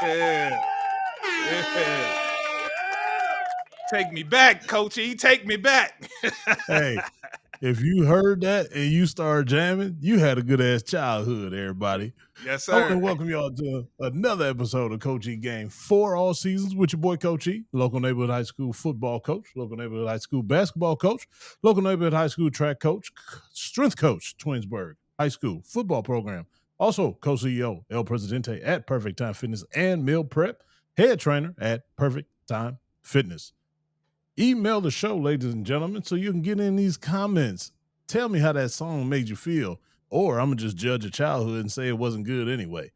Yeah. Yeah. Take me back, Coach E. Take me back. Hey, if you heard that and you started jamming, you had a good ass childhood, everybody. Yes, I want to sir. welcome y'all to another episode of Coach E Game for all seasons with your boy Coach E, local neighborhood high school football coach, local neighborhood high school basketball coach, local neighborhood high school track coach, strength coach, Twinsburg High School football program. Also, co-CEO El Presidente at Perfect Time Fitness and Meal Prep, head trainer at Perfect Time Fitness. Email the show, ladies and gentlemen, so you can get in these comments. Tell me how that song made you feel, or I'm going to just judge your childhood and say it wasn't good anyway.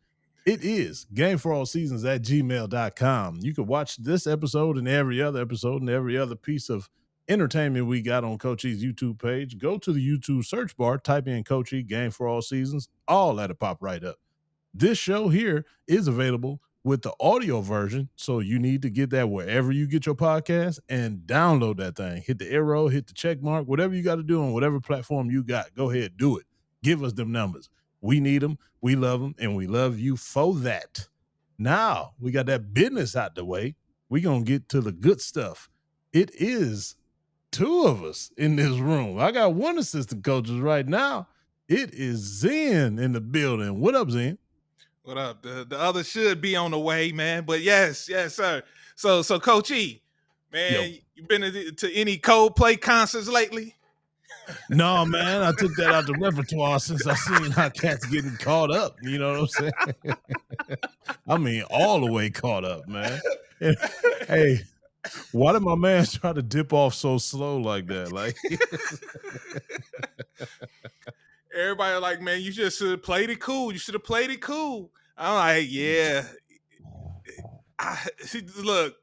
It is gameforallseasons at gmail.com. You can watch this episode and every other episode and every other piece of entertainment we got on Coach E's YouTube page. Go to the YouTube search bar, type in Coach E Game for All Seasons, all that'll pop right up. This show here is available with the audio version, so you need to get that wherever you get your podcast and download that thing. Hit the arrow, hit the check mark, whatever you got to do on whatever platform you got. Go ahead, do it. Give us them numbers. We need them, we love them, and we love you for that. Now we got that business out the way. We're going to get to the good stuff. It is two of us in this room. I got one assistant coaches right now. It is Zen in the building. What up, Zen? What up? The other should be on the way, man. But yes, sir. So Coach E, man, Yo. you been to any Coldplay concerts lately? No, man, I took that out the repertoire since I seen how cats getting caught up. You know what I'm saying? I mean, all the way caught up, man. Hey, why did my man try to dip off so slow like that? Like, Everybody like, man, you just should have played it cool. You should have played it cool. I'm like, yeah. Look,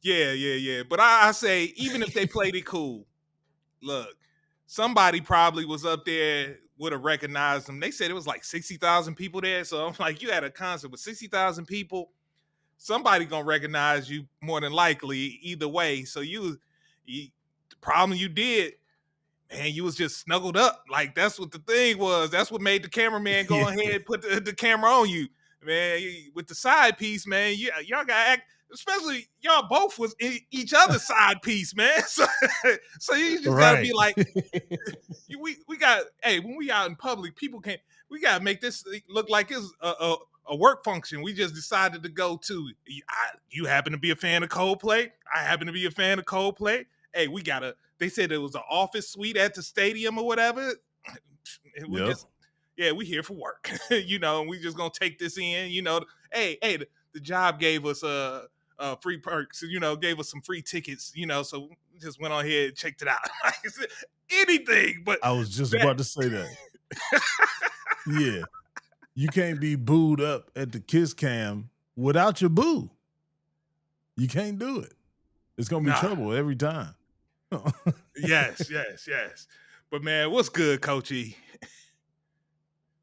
yeah. But I say, even if they played it cool, look, somebody probably was up there, would have recognized them. They said it was like 60,000 people there. So I'm like, you had a concert with 60,000 people. Somebody gonna recognize you more than likely either way. So the problem you did, man, you was just snuggled up. Like that's what the thing was. That's what made the cameraman go ahead and put the camera on you, man. With the side piece, man. Y'all got act. Especially y'all both was each other's side piece, man. So you just gotta be like, we got. Hey, when we out in public, people can't. We gotta make this look like it's a work function. We just decided to go to. You happen to be a fan of Coldplay. I happen to be a fan of Coldplay. Hey, we gotta. They said it was an office suite at the stadium or whatever. We just, we here for work, you know, and we just gonna take this in, you know. Hey, the job gave us free perks, you know, gave us some free tickets, you know, so we just went on here and checked it out. Anything, but I was just about to say that. Yeah, you can't be booed up at the kiss cam without your boo. You can't do it. It's gonna be trouble every time. Yes. But man, what's good, Coach E?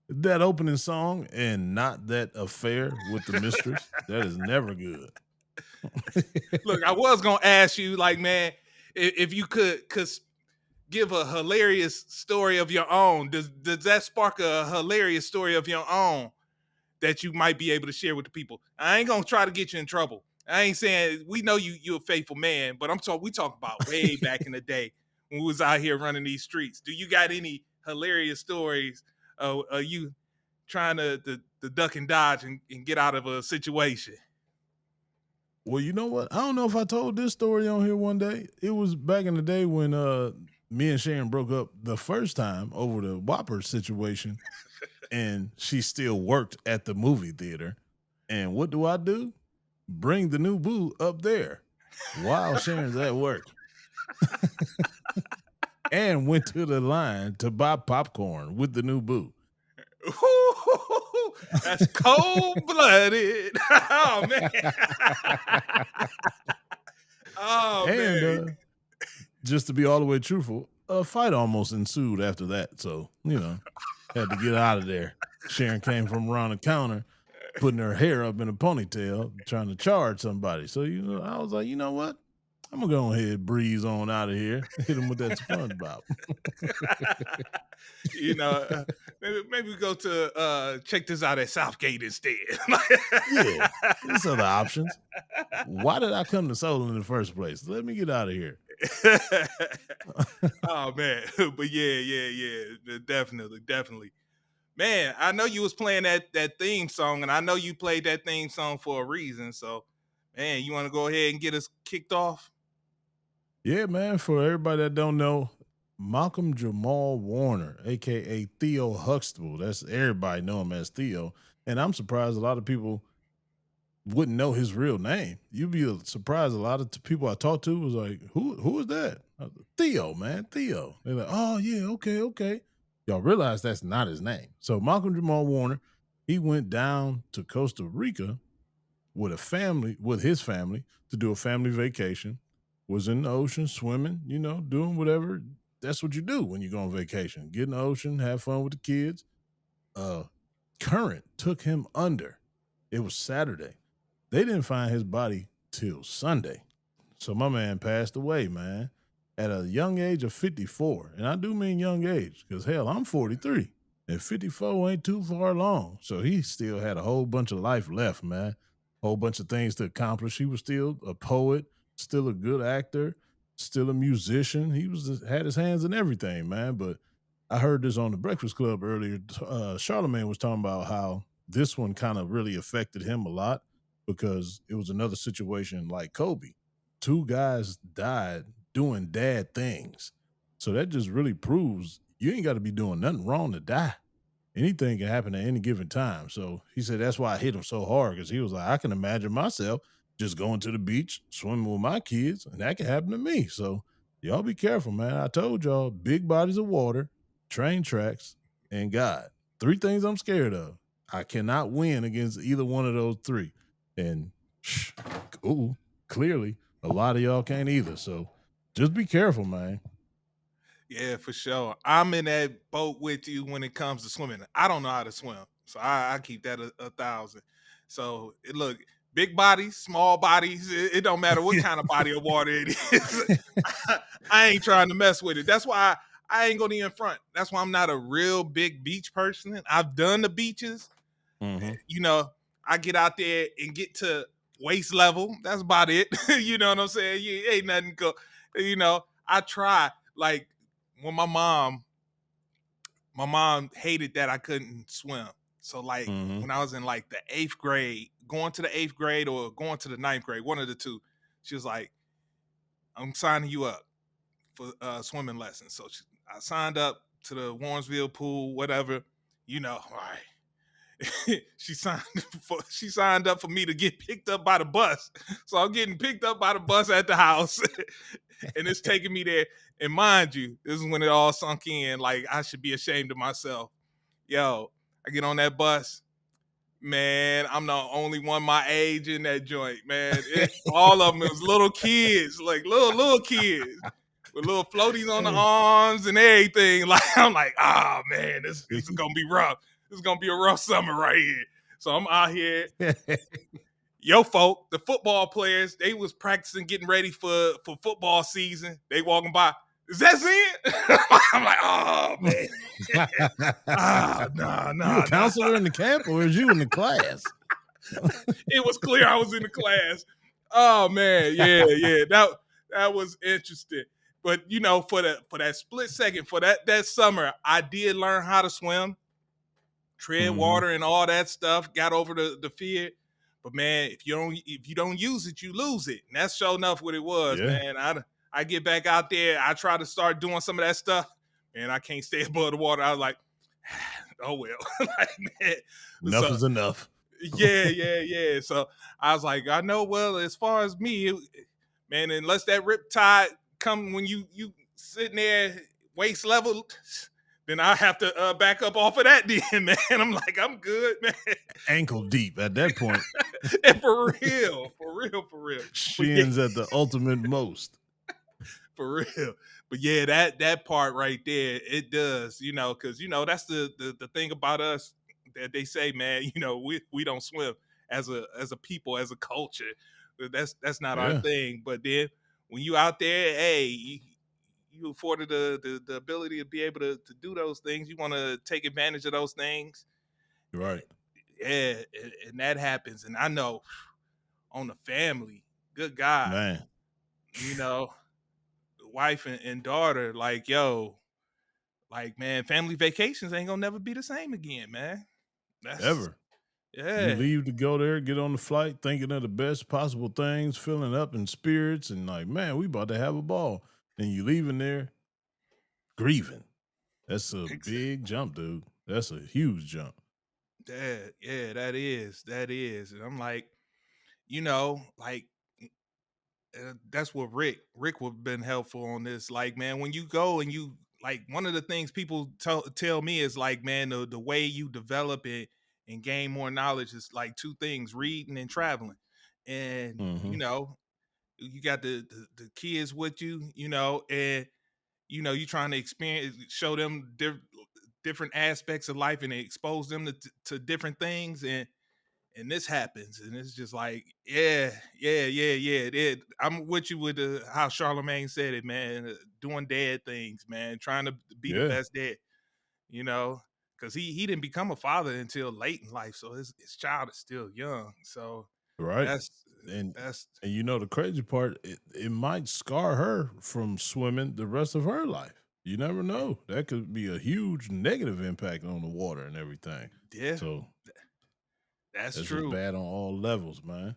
That opening song and not that affair with the mistress, that is never good. Look, I was gonna ask you, like, man, if you could give a hilarious story of your own. Does that spark a hilarious story of your own that you might be able to share with the people? I ain't gonna try to get you in trouble. I ain't saying we know you're a faithful man, but we talk about way back in the day when we was out here running these streets. Do you got any hilarious stories of you trying to duck and dodge and get out of a situation? Well, you know what? I don't know if I told this story on here one day. It was back in the day when me and Sharon broke up the first time over the Whopper situation, and she still worked at the movie theater. And what do? Bring the new boo up there while Sharon's at work. And went to the line to buy popcorn with the new boo. Ooh, that's cold-blooded. Oh, man. Man. Just to be all the way truthful, a fight almost ensued after that. So, you know, had to get out of there. Sharon came from around the counter, putting her hair up in a ponytail, trying to charge somebody. So, you know, I was like, you know what? I'm gonna go ahead and breeze on out of here. Hit him with that SpongeBob. You know, maybe we go to check this out at Southgate instead. Yeah, there's other options. Why did I come to Soul in the first place? Let me get out of here. Oh man, but yeah, definitely, definitely. Man, I know you was playing that theme song, and I know you played that theme song for a reason. So, man, you want to go ahead and get us kicked off? Yeah, man. For everybody that don't know, Malcolm Jamal Warner, aka Theo Huxtable. That's everybody know him as Theo. And I'm surprised a lot of people wouldn't know his real name. You'd be surprised. A lot of people I talked to was like, "Who is that?" I was like, Theo, man, Theo. They're like, "Oh yeah, okay, okay." Y'all realize that's not his name. So Malcolm Jamal Warner, he went down to Costa Rica with his family to do a family vacation. Was in the ocean swimming, doing whatever. That's what you do when you go on vacation. Get in the ocean, have fun with the kids. Uh, Current took him under. It was Saturday. They didn't find his body till Sunday. So my man passed away, man, at a young age of 54. And I do mean young age because, hell, I'm 43 and 54 ain't too far along. So he still had a whole bunch of life left, man. Whole bunch of things to accomplish. He was still a poet, still a good actor, still a musician. He had his hands in everything, man. But I heard this on the Breakfast Club earlier. Charlemagne was talking about how this one kind of really affected him a lot because it was another situation like Kobe. Two guys died doing dad things. So that just really proves you ain't got to be doing nothing wrong to die. Anything can happen at any given time. So he said that's why I hit him so hard because he was like, I can imagine myself just going to the beach, swimming with my kids, and that can happen to me. So y'all be careful, man. I told y'all big bodies of water, train tracks, and God. Three things I'm scared of. I cannot win against either one of those three. And clearly a lot of y'all can't either. So just be careful, man. Yeah, for sure. I'm in that boat with you when it comes to swimming. I don't know how to swim, so I keep that a thousand. So look, big bodies, small bodies, it don't matter what kind of body of water it is. I ain't trying to mess with it. That's why I ain't gonna even front. That's why I'm not a real big beach person. I've done the beaches. Mm-hmm. You know, I get out there and get to waist level. That's about it. You know what I'm saying? Ain't nothing go. I try. Like when my mom hated that I couldn't swim. So like Mm-hmm. when I was in like the 8th grade, going to the 8th grade or going to the 9th grade, one of the two, she was like, "I'm signing you up for swimming lessons." So I signed up to the Warrensville pool, whatever. All right. She signed up for me to get picked up by the bus. So I'm getting picked up by the bus at the house and it's taking me there. And mind you, this is when it all sunk in. Like I should be ashamed of myself. Yo, I get on that bus. Man, I'm the only one my age in that joint, man. All of them was little kids, like little kids with little floaties on the Hey. arms and everything. Like I'm like, oh man, this is gonna be rough. This is gonna be a rough summer right here. So I'm out here. Yo, folk, the football players, they was practicing, getting ready for football season. They walking by. Is that Zen? I'm like, oh man. You a Nah. counselor in the camp or is you in the class? It was clear I was in the class. Oh man, yeah. That was interesting. But for that split second, for that summer, I did learn how to swim, tread Mhm. water, and all that stuff. Got over the fear. But man, if you don't use it, you lose it. And that's sure enough what it was, Yeah. man. I get back out there. I try to start doing some of that stuff, and I can't stay above the water. I was like, oh well. Like, man. Enough So is enough. yeah. So I was like, I know. Well, as far as me, man, unless that rip tide come when you sitting there waist level, then I have to back up off of that. Then, man, I'm like, I'm good, man. Ankle deep at that point. And for real, for real, for real. But yeah, Shins at the ultimate most. for real. But yeah, that part right there, it does, because that's the thing about us that they say, man, we don't swim as a people, as a culture. That's not our Yeah. thing. But then when you out there, hey, you afforded the ability to be able to do those things. You want to take advantage of those things. Right. Yeah, and that happens. And I know on the family, good God, Man. you know, wife and daughter, like, yo, like, man, family vacations ain't gonna never be the same again, man. That's Ever. You yeah, leave to go there, get on the flight, thinking of the best possible things, filling up in spirits, and like, man, we about to have a ball. And you leaving there grieving. That's a exactly. big jump, dude. That's a huge jump. Yeah, that is. And I'm like, like that's what Rick would have been helpful on this. Like, man, when you go and you like one of the things people tell me is like, man, the way you develop it and gain more knowledge is like two things: reading and traveling. And Hmm. you got the kids with you, and you trying to experience, show them different aspects of life and expose them to different things, and this happens, and it's just like, yeah. I'm with you with how Charlemagne said it, man. Doing dad things, man. Trying to be the Yeah. best dad, you know, because he didn't become a father until late in life, so his child is still young. So Right. that's And that's and you know the crazy part, it might scar her from swimming the rest of her life. You never know. That could be a huge negative impact on the water and everything. yeah, So that's that's just true. bad on all levels, man.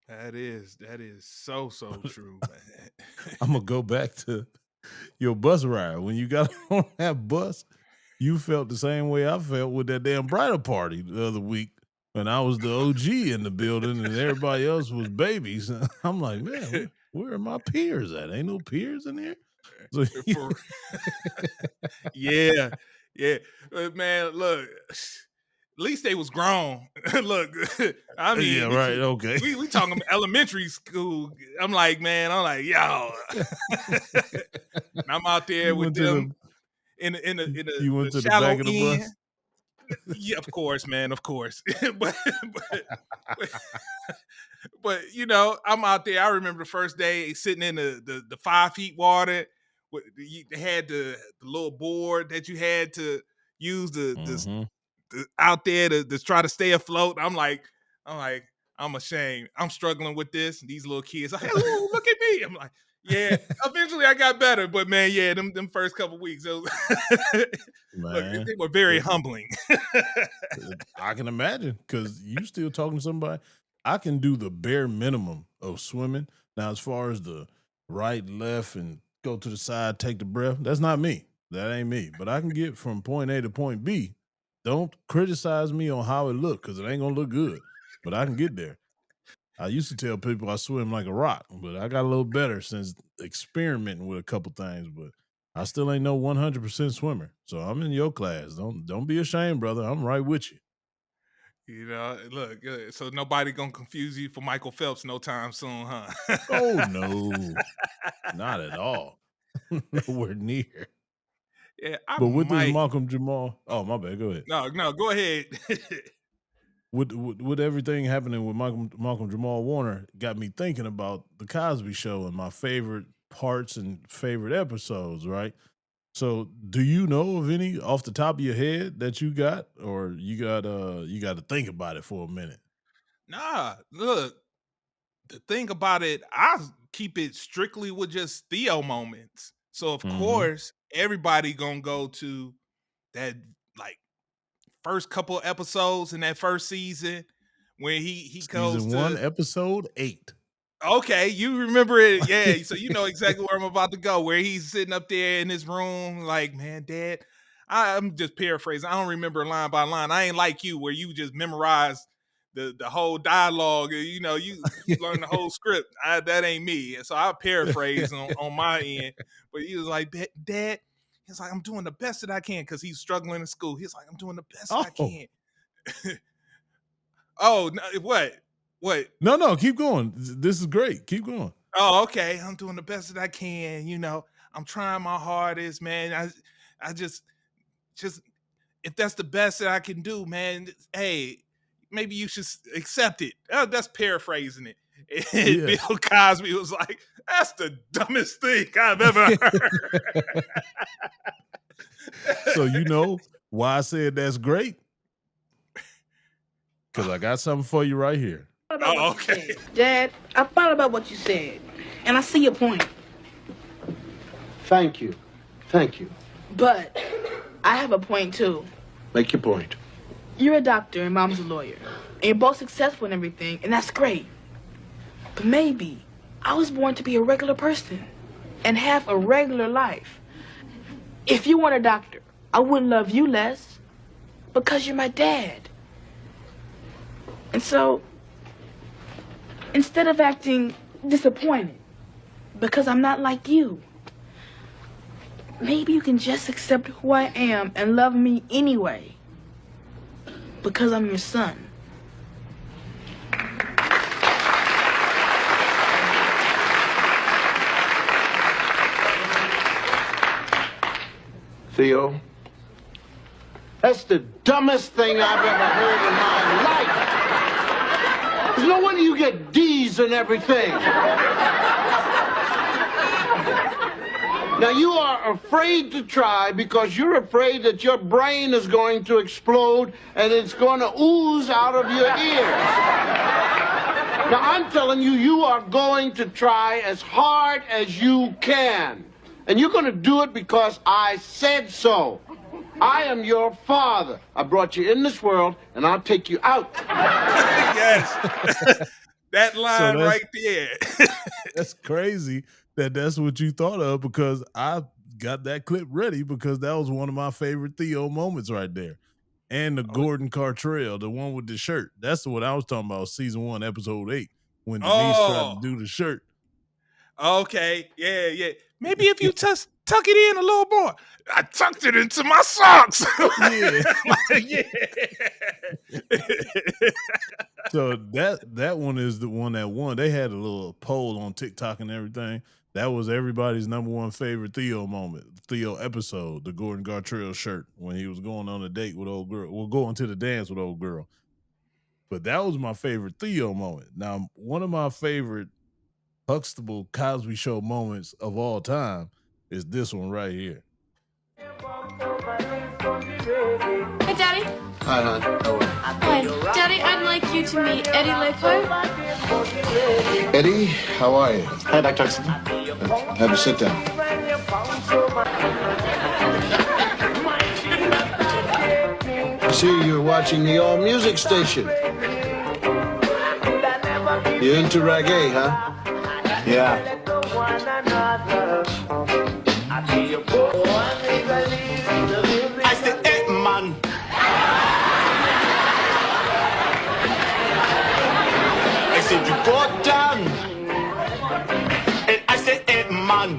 That is so true, man. I'm gonna go back to your bus ride. When you got on that bus, you felt the same way I felt with that damn bridal party the other week when I was the OG in the building and everybody else was babies. I'm like, man, where are my peers at? Ain't no peers in here. So, For yeah, yeah. Man, look, at least they was grown. Look, I yeah, mean, right. Okay. we talking about elementary school. I'm like, yo. And I'm out there you with went to them the you the went to the shallow back of the end. bus. Yeah, of course, man, of course. But but I'm out there. I remember the first day sitting in the 5 feet water. They had the little board that you had to use Hmm. out there to try to stay afloat. I'm like, I'm ashamed. I'm struggling with this. And these little kids, like, hey, ooh, look at me. I'm like, yeah. Eventually, I got better, but man, yeah, them first couple weeks, look, Man, they were very it, humbling. I can imagine because you still talking to somebody. I can do the bare minimum of swimming. Now, as far as the right, left, and go to the side, take the breath, that's not me. That ain't me. But I can get from point A to point B. Don't criticize me on how it look because it ain't gonna look good. But I can get there. I used to tell people I swim like a rock, but I got a little better since experimenting with a couple things. But I still ain't no 100% swimmer. So I'm in your class. Don't be ashamed, brother. I'm right with you. Look, so nobody gonna confuse you for Michael Phelps no time soon, huh? Oh no, not at all. Nowhere near. Yeah, I But with this might. Malcolm Jamal, Oh, oh my bad, go ahead. no, no, go ahead. With everything happening with Malcolm Jamal Warner, got me thinking about the Cosby Show and my favorite parts and favorite episodes. Right. So, do you know of any off the top of your head that you got, or you got to think about it for a minute? Nah, look, the thing about it, I keep it strictly with just Theo moments. So of Hmm. course, everybody gonna go to that like first couple episodes in that first season when he goes Season one, to. episode 8. Okay, you remember it. Yeah, so you know exactly where I'm about to go, where he's sitting up there in his room, like, man, dad. I'm just paraphrasing. I don't remember line by line. I ain't like you where you just memorize the whole dialogue. You learn the whole script. That ain't me. And so I paraphrase on my end. But he was like, Dad, he's like, I'm doing the best that I can because he's struggling in school. He's like, I'm doing the best that I Oh can. Oh, no, what? What? no, no, keep going. This is great. Keep going. Oh, okay. I'm doing the best that I can. I'm trying my hardest, man. I just if that's the best that I can do, man. Hey, maybe you should accept it. That's paraphrasing it. And Yes. Bill Cosby was like, "That's the dumbest thing I've ever heard." So you know why I said that's great? Because I got something for you right here. Oh, okay. Dad, I thought about what you said, and I see your point. Thank you. Thank you. But I have a point, too. Make your point. You're a doctor and Mom's a lawyer. And you're both successful and everything, and that's great. But maybe I was born to be a regular person and have a regular life. If you weren't a doctor, I wouldn't love you less because you're my dad. And so, instead of acting disappointed because I'm not like you, maybe you can just accept who I am and love me anyway because I'm your son. Theo, that's the dumbest thing I've ever heard in my life. There's no wonder you get D's and everything. Now, you are afraid to try because you're afraid that your brain is going to explode and it's going to ooze out of your ears. Now, I'm telling you, you are going to try as hard as you can. And you're going to do it because I said so. I am your father. I brought you in this world, and I'll take you out. Yes. That line right there. That's crazy that's what you thought of, because I got that clip ready because that was one of my favorite Theo moments right there. And the Gordon Cartrell, the one with the shirt. That's what I was talking about, season 1, episode 8, when Denise tried to do the shirt. Okay, yeah. Maybe if you just tuck it in a little more. I tucked it into my socks. Yeah. So that one is the one that won. They had a little poll on TikTok and everything. That was everybody's number one favorite Theo moment, Theo episode, the Gordon Gartrell shirt when he was going on a date with old girl. Well, going to the dance with old girl. But that was my favorite Theo moment. Now, one of my favorite Huxtable Cosby Show moments of all time is this one right here. Hey, Daddy. Hi, hon. How are you? Hi. Daddy, I'd like you to meet Eddie Lepo. Eddie, how are you? Hi, Dr. Huxtable. Have a sit down. I see you're watching the All Music Station. You're into reggae, huh? Yeah. I said, hey, man. I said, you go down. And I said, hey, man.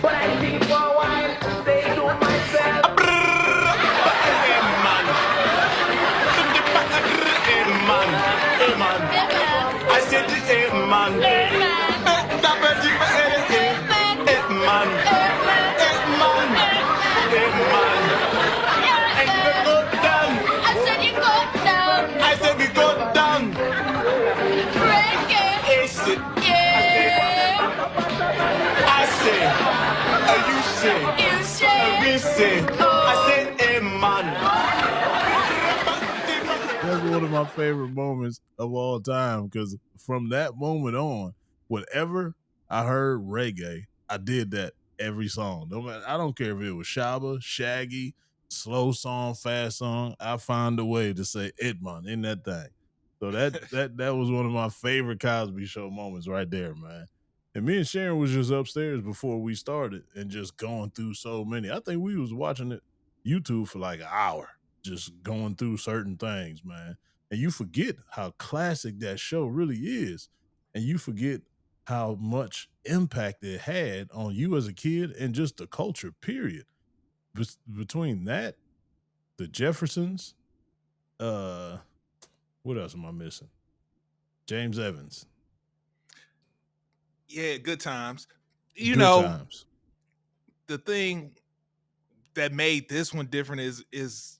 But I think for a while, they do myself. Hey, man. I said, hey, man. Hey, man. That's one of my favorite moments of all time, because from that moment on, whenever I heard reggae, I did that every song. No matter, I don't care if it was Shaba, Shaggy, slow song, fast song. I found a way to say Edmond in that thing. So that was one of my favorite Cosby Show moments right there, man. And me and Sharon was just upstairs before we started and just going through so many. I think we was watching it YouTube for like an hour, just going through certain things, man. And you forget how classic that show really is. And you forget how much impact it had on you as a kid and just the culture, period. Between that, the Jeffersons, what else am I missing? James Evans. Yeah, good times. Good times. The thing that made this one different is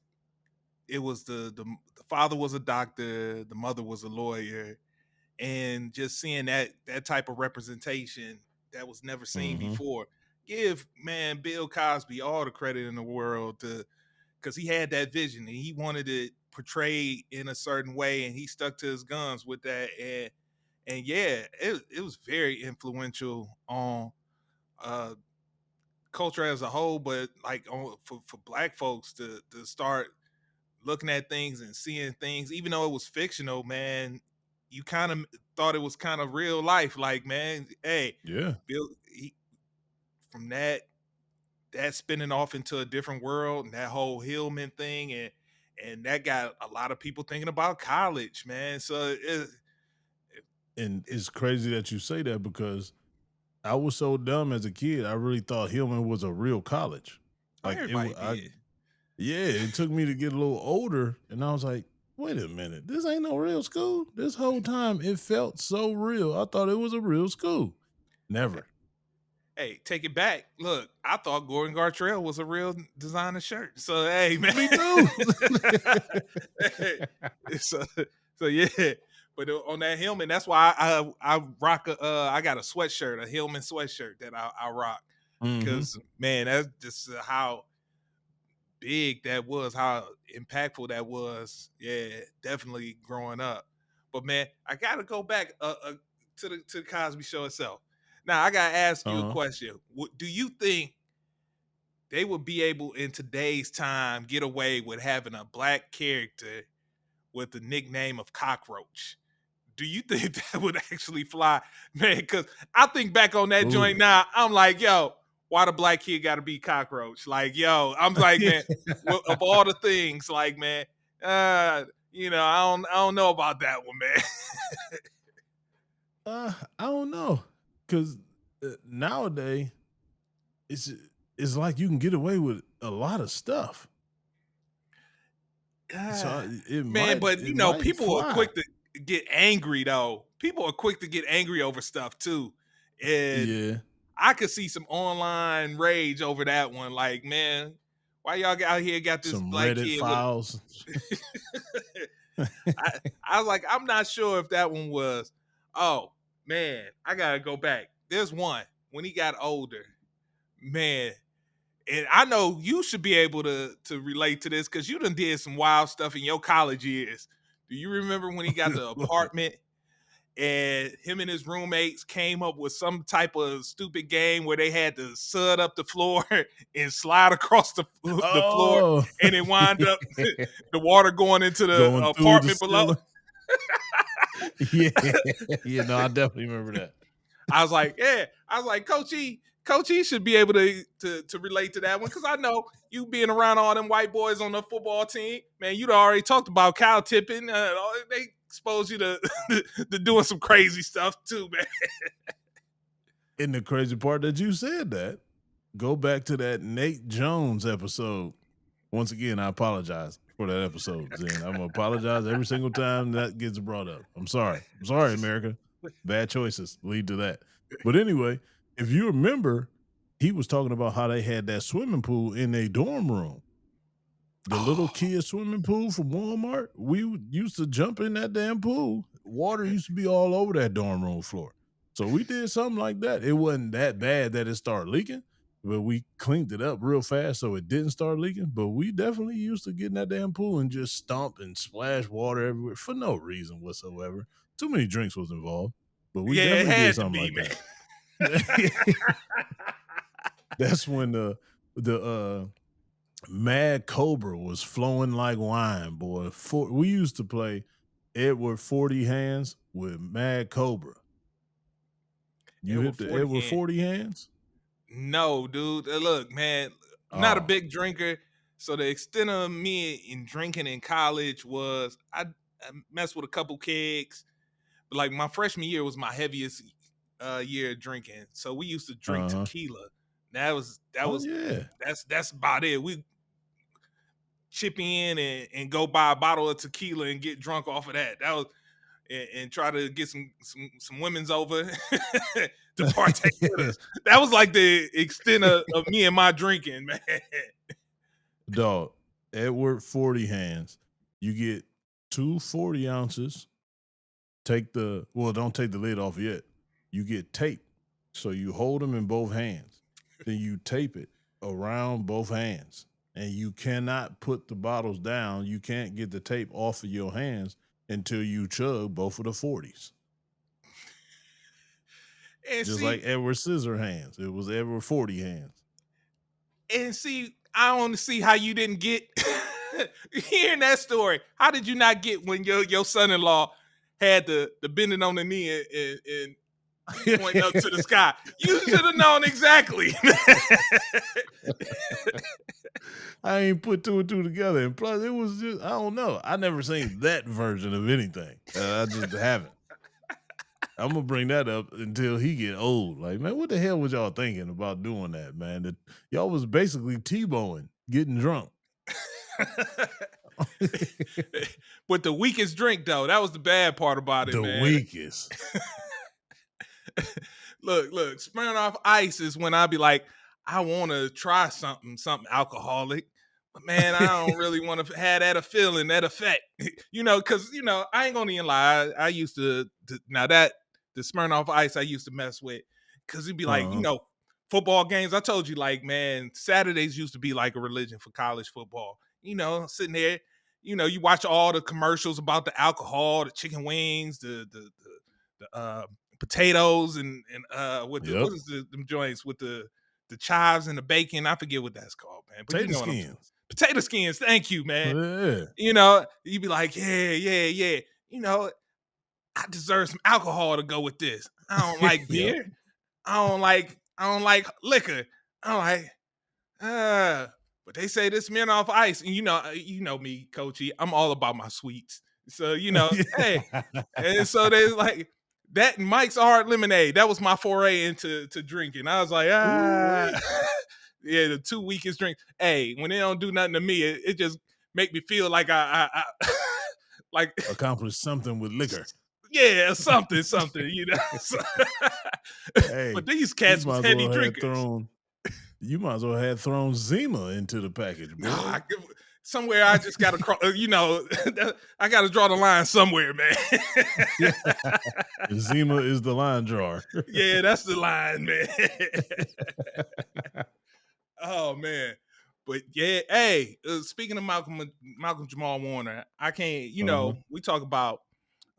it was the father was a doctor, the mother was a lawyer, and just seeing that type of representation that was never seen Mm-hmm. before. Give man Bill Cosby all the credit in the world to because he had that vision and he wanted it portrayed in a certain way, and he stuck to his guns with that. And yeah, it was very influential on uh culture as a whole, but like for black folks to start looking at things and seeing things, even though it was fictional, man, you kind of thought it was kind of real life. Like, man, hey, Yeah. Bill, from that spinning off into a different world and that whole Hillman thing, and that got a lot of people thinking about college, man. So And it's crazy that you say that because I was so dumb as a kid. I really thought Hillman was a real college. Like everybody did. yeah, it took me to get a little older, and I was like, wait a minute, this ain't no real school. This whole time it felt so real. I thought it was a real school. Never. Hey, take it back. Look, I thought Gordon Gartrell was a real designer shirt. So hey, man, Me too. so, so yeah. But on that Hillman, that's why I rock I got a sweatshirt, a Hillman sweatshirt that I rock because man, that's just how big that was, how impactful that was. Yeah, definitely growing up. But man, I gotta go back to the Cosby Show itself. Now I gotta ask you a question. Do you think they would be able in today's time get away with having a black character with the nickname of Cockroach? Do you think that would actually fly, man? Because I think back on that joint now, I'm like, yo, why the black kid got to be Cockroach? Like, yo, I'm like, man, of all the things, like, man, I don't know about that one, man. I don't know, because nowadays it's like you can get away with a lot of stuff. So man, but people fly. are quick to get angry though. People are quick to get angry over stuff too, and yeah, I could see some online rage over that one. Like, man, why y'all out here got this some black Reddit kid files. I was like, I'm not sure if that one was. Oh man, I gotta go back. There's one when he got older, man. And I know you should be able to relate to this because you done did some wild stuff in your college years. Do you remember when he got the apartment and him and his roommates came up with some type of stupid game where they had to sud up the floor and slide across the floor, and it wound up the water going into the apartment below? Yeah, no, I definitely remember that. I was like, Coach E should be able to relate to that one because I know you being around all them white boys on the football team, man. You'd already talked about cow tipping. They expose you to to doing some crazy stuff too, man. And the crazy part that you said that, go back to that Nate Jones episode. Once again, I apologize for that episode, Zen. I'm gonna apologize every single time that gets brought up. I'm sorry, America. Bad choices lead to that. But anyway, if you remember, he was talking about how they had that swimming pool in a dorm room. The little kid swimming pool from Walmart. We used to jump in that damn pool. Water used to be all over that dorm room floor. So we did something like that. It wasn't that bad that it started leaking, but we cleaned it up real fast so it didn't start leaking. But we definitely used to get in that damn pool and just stomp and splash water everywhere for no reason whatsoever. Too many drinks was involved, but we definitely did something like that. That's when the Mad Cobra was flowing like wine, boy. We used to play Edward 40 Hands with Mad Cobra. You hit the Edward 40 Hands? No, dude. Look, man, I'm not a big drinker. So the extent of me in drinking in college was I messed with a couple kegs. But like my freshman year was my heaviest year of drinking. So we used to drink tequila. That's about it. We chip in and go buy a bottle of tequila and get drunk off of that. That was and try to get some women's over to partake with us. That was like the extent of me and my drinking, man. Dog, Edward 40 hands. You get 2 40 ounces. Don't take the lid off yet. You get tape. So you hold them in both hands. Then you tape it around both hands. And you cannot put the bottles down. You can't get the tape off of your hands until you chug both of the 40s. And Just see, like Edward Scissor hands. It was Edward 40 hands. and see, I don't see how you didn't get hearing that story. How did you not get when your son-in-law had the bending on the knee and pointing up to the sky? You should have known exactly. I ain't put 2 and 2 together. And plus, it was just, I don't know. I never seen that version of anything. I just haven't. I'm going to bring that up until he get old. Like, man, what the hell was y'all thinking about doing that, man? That y'all was basically T-bowing, getting drunk. But the weakest drink, though, that was the bad part about it, man. The weakest. Look, Smirnoff Ice is when I be like, I want to try something alcoholic. But man, I don't really want to have that feeling, that effect. Because, I ain't going to even lie. I used to now that the Smirnoff Ice I used to mess with, because it'd be like, football games. I told you, like, man, Saturdays used to be like a religion for college football. Sitting there, you watch all the commercials about the alcohol, the chicken wings, the potatoes, and what is them joints with the chives and the bacon. I forget what that's called, man. But Potato skins. Potato skins. Thank you, man. Yeah. You'd be like, yeah. I deserve some alcohol to go with this. I don't like beer. I don't like liquor. I'm like, but they say this Smirnoff Ice, and you know me, Coachy. I'm all about my sweets. So hey, and so they like that Mike's Hard Lemonade. That was my foray into drinking. I was like, yeah, the 2 weakest drinks. Hey, when they don't do nothing to me, it just make me feel like I like accomplished something with liquor. Yeah, something. Hey, but these cats was heavy drinkers. You might as well have thrown Zima into the package, boy. No, somewhere I just got to, I got to draw the line somewhere, man. Zima is the line drawer. Yeah, that's the line, man. Oh, man. But yeah, hey, speaking of Malcolm Jamal Warner, I can't, we talk about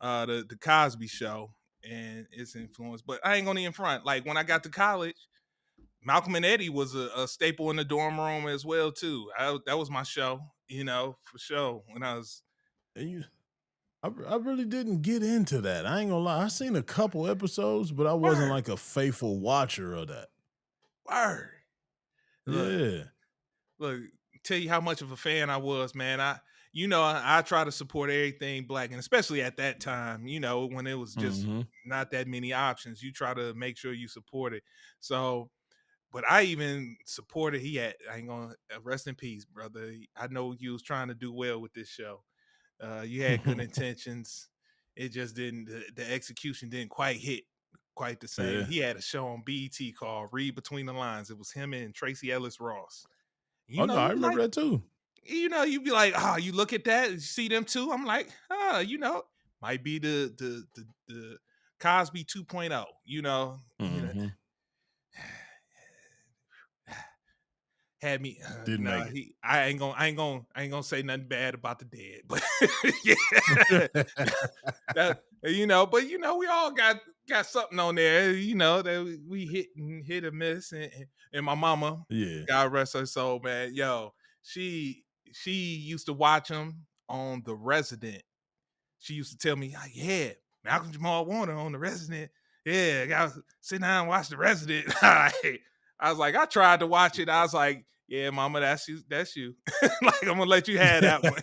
the Cosby Show and its influence, but I ain't gonna even front. Like when I got to college, Malcolm and Eddie was a staple in the dorm room as well too. That was my show, for sure. When I was, I really didn't get into that. I ain't gonna lie. I seen a couple episodes, but I wasn't like a faithful watcher of that. Word. Look, tell you how much of a fan I was, man. I try to support everything Black, and especially at that time, when it was just not that many options, you try to make sure you support it. So, but I even supported, I ain't gonna rest in peace, brother. I know you was trying to do well with this show. You had good intentions. It just didn't, the execution didn't quite hit quite the same. Yeah. He had a show on BET called Read Between the Lines. It was him and Tracy Ellis Ross. I remember that too. You'd be like, oh, you look at that, you see them too. I'm like, might be the Cosby 2.0, had me didn't make it. I ain't gonna say nothing bad about the dead, but yeah. But we all got something on there, that we hit or miss, and my mama, God rest her soul, man. Yo, she used to watch him on The Resident. She used to tell me, yeah, Malcolm Jamal Warner on The Resident. Yeah, I gotta sit down and watch The Resident. I was like, I tried to watch it. I was like, yeah, mama, that's you. Like, I'm gonna let you have that one.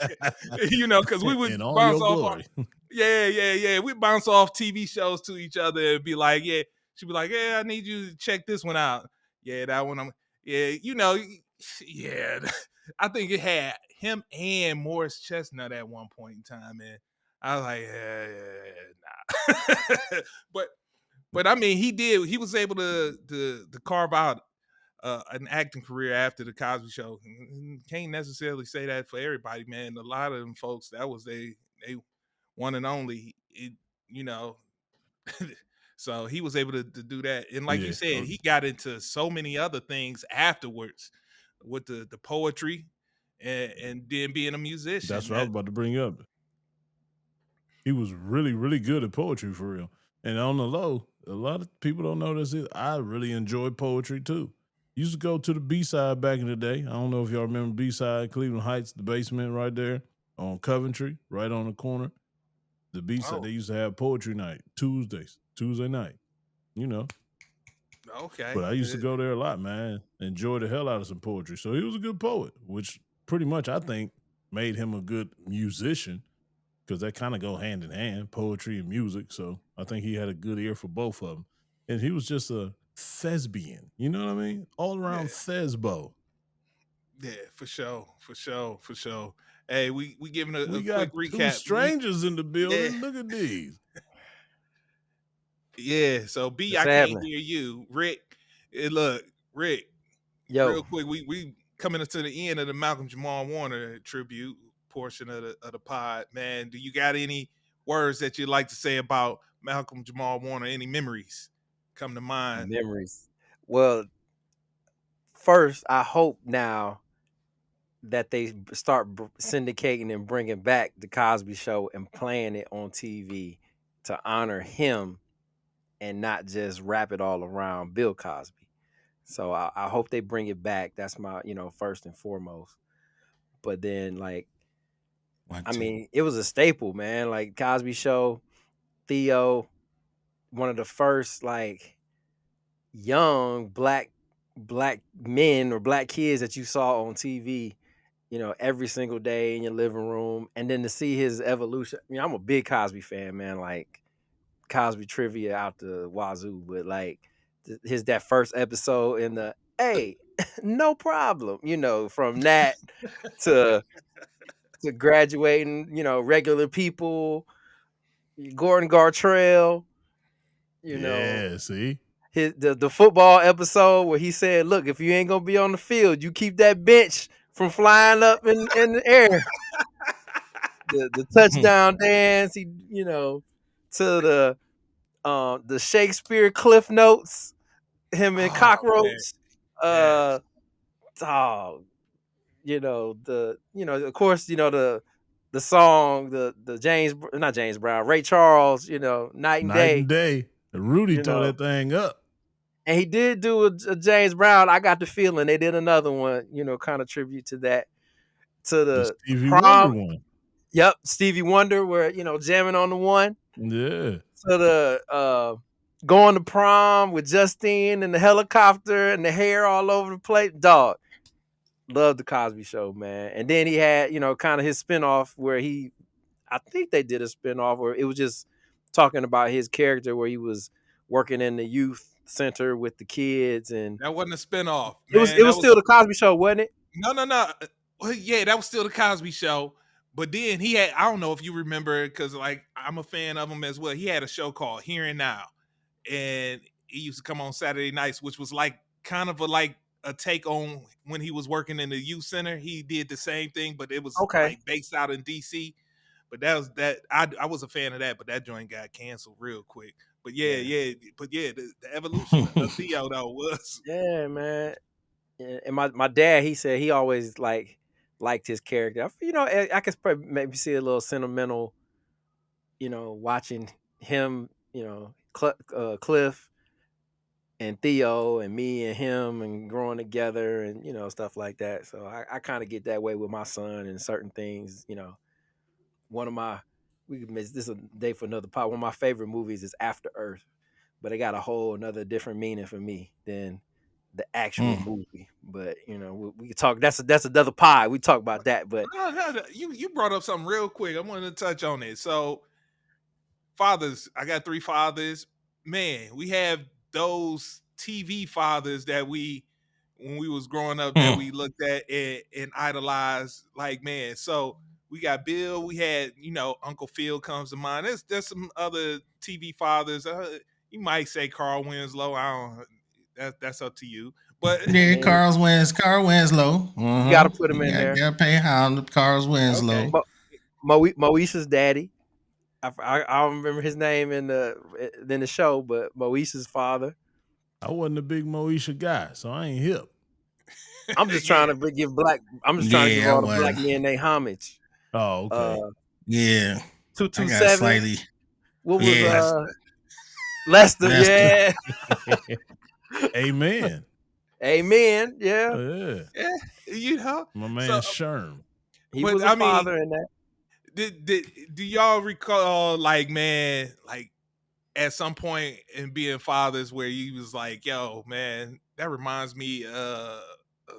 Because we would bounce off. Yeah. We bounce off TV shows to each other and be like, yeah. She'd be like, yeah, I need you to check this one out. Yeah, that one. Yeah. I think it had him and Morris Chestnut at one point in time, man. I was like, nah. But I mean, he was able to carve out an acting career after the Cosby Show. Can't necessarily say that for everybody, man. A lot of them folks, that was they one and only. You know, so he was able to do that, and like you said, he got into so many other things afterwards with the poetry and then being a musician. That's what I was about to bring up. He was really, really good at poetry for real. And on the low, a lot of people don't know this. I really enjoy poetry too. Used to go to the B-side back in the day. I don't know if y'all remember B-side, Cleveland Heights, the basement right there on Coventry, right on the corner. The B-side, they used to have poetry night, Tuesday night, you know. Okay. But I used to go there a lot, man. Enjoy the hell out of some poetry. So he was a good poet, which pretty much I think made him a good musician because that kind of go hand in hand, poetry and music. So I think he had a good ear for both of them. And he was just a thespian, you know what I mean? All around thesbo. Yeah, for sure. Hey, we giving a got quick two recap. strangers in the building. Look at these. Yeah, so B, I can't hear you. Rick, look, Rick, real quick, we coming to the end of the Malcolm Jamal Warner tribute portion of the pod. Man, do you got any words that you'd like to say about Malcolm Jamal Warner? Any memories come to mind? Memories. Well, first, I hope now that they start syndicating and bringing back the Cosby Show and playing it on TV to honor him and not just wrap it all around Bill Cosby. So I hope they bring it back. That's my, first and foremost. But then, like, I mean, it was a staple, man. Like Cosby Show, Theo, one of the first like young black men or black kids that you saw on TV, every single day in your living room. And then to see his evolution. I mean, I'm a big Cosby fan, man. Like Cosby trivia out the wazoo, but like that first episode in the hey, no problem, from that to graduating, regular people, Gordon Gartrell, Yeah, see? The football episode where he said, look, if you ain't gonna be on the field, you keep that bench from flying up in the air. The touchdown dance, he, to the Shakespeare Cliff Notes, him and Cockroach. Yes. Of course, the song, the James, not James Brown, Ray Charles, Night and Day. Rudy tore that thing up. And he did do a James Brown. I got the feeling they did another one, kind of tribute to that, to the Stevie prom. Wonder one. Yep, Stevie Wonder, where jamming on the one. Yeah. To the going to prom with Justine and the helicopter and the hair all over the place. Dog, love the Cosby Show, man. And then he had kind of his spinoff where I think they did a spinoff where it was just talking about his character where he was working in the youth center with the kids, and that wasn't a spinoff. It was still the Cosby Show, wasn't it? No. Well, yeah, that was still the Cosby Show. But then he had, I don't know if you remember, because like I'm a fan of him as well. He had a show called Here and Now, and he used to come on Saturday nights, which was like kind of a take on when he was working in the youth center. He did the same thing, but it was like based out in DC. But I was a fan of that, but that joint got canceled real quick. But the evolution of Theo though was man. And my dad, he said he always liked his character. I could probably maybe see a little sentimental, watching him, Cliff and Theo and me and him and growing together and stuff like that. So I kind of get that way with my son and certain things. One of my this is a day for another part. One of my favorite movies is After Earth, but it got a whole another different meaning for me than the actual movie. But we could talk. That's another pie. We talk about that. But no, you brought up something real quick. I wanted to touch on it. So fathers, I got 3 fathers. Man, we have those TV fathers that when we was growing up, that we looked at and idolized. Like, man, so we got Bill. We had, Uncle Phil comes to mind. There's some other TV fathers. You might say Carl Winslow. I don't. That's up to you. But Yeah, Carl Winslow. You got to put him in there. Gotta pay Hound Carl Winslow. Okay. Moesha's daddy. I don't remember his name in the show, but Moesha's father. I wasn't a big Moesha guy, so I ain't hip. I'm just trying to give I'm just trying to give all the black men their homage. Oh, okay. Yeah. 227. Slightly. What was Lester? Yeah. Amen. Amen. Yeah. Yeah. You know, My man Sherm. He was a father in that. Do y'all recall, like, man, like at some point in being fathers where you was like, yo, man, that reminds me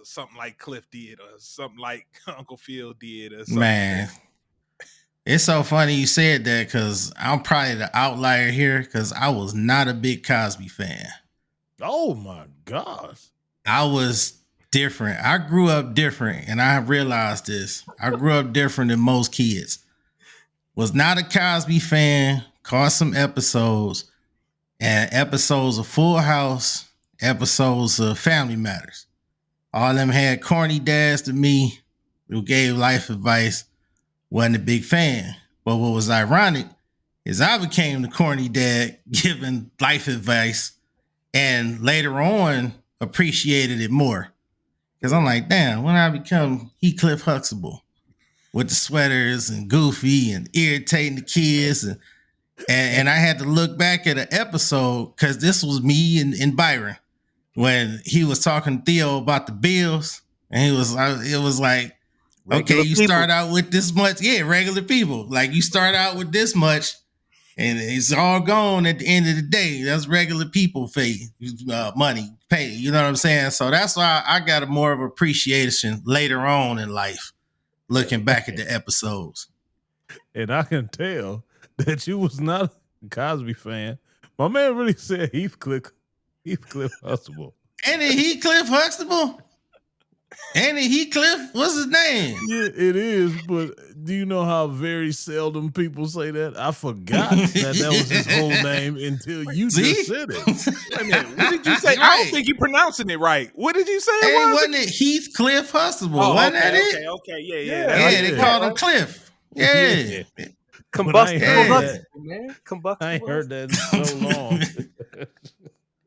something like Cliff did or something like Uncle Phil did or something. Man, it's so funny you said that because I'm probably the outlier here because I was not a big Cosby fan. Oh my gosh. I was different. I grew up different, and I realized this. I grew up different than most kids. Was not a Cosby fan, caught some episodes, and episodes of Full House, episodes of Family Matters. All of them had corny dads to me who gave life advice. Wasn't a big fan. But what was ironic is I became the corny dad giving life advice and later on appreciated it more. Because I'm like, damn, when I become Heathcliff Huxtable with the sweaters and goofy and irritating the kids and I had to look back at an episode because this was me and Byron when he was talking to Theo about the bills and it was like, regular okay, you people. Start out with this much. Yeah, regular people. Like you start out with this much and it's all gone at the end of the day. That's regular people pay money, pay. You know what I'm saying? So that's why I got a more of appreciation later on in life, looking back at the episodes. And I can tell that you was not a Cosby fan. My man really said Heathcliff Huxtable. Ain't Heathcliff Huxtable? Ain't Heathcliff? What's his name? Yeah, it is, but do you know how very seldom people say that? I forgot that was his whole name until you just said it. Wait a minute, what did you say? Right. I don't think you're pronouncing it right. What did you say wasn't it Heathcliff Huxtable? Wasn't that it? Okay, yeah. Yeah, they called him Cliff. Yeah. Combustible, man. I ain't heard that in so long.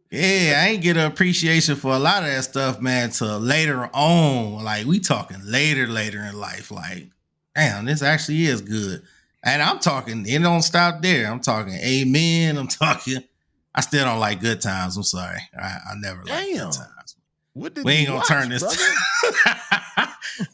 Yeah, I ain't get an appreciation for a lot of that stuff, man, till later on. Like, we talking later in life. Like, damn, this actually is good. And I'm talking, it don't stop there. I'm talking Amen. I still don't like Good Times. I'm sorry. I never liked Good Times. We ain't gonna turn this.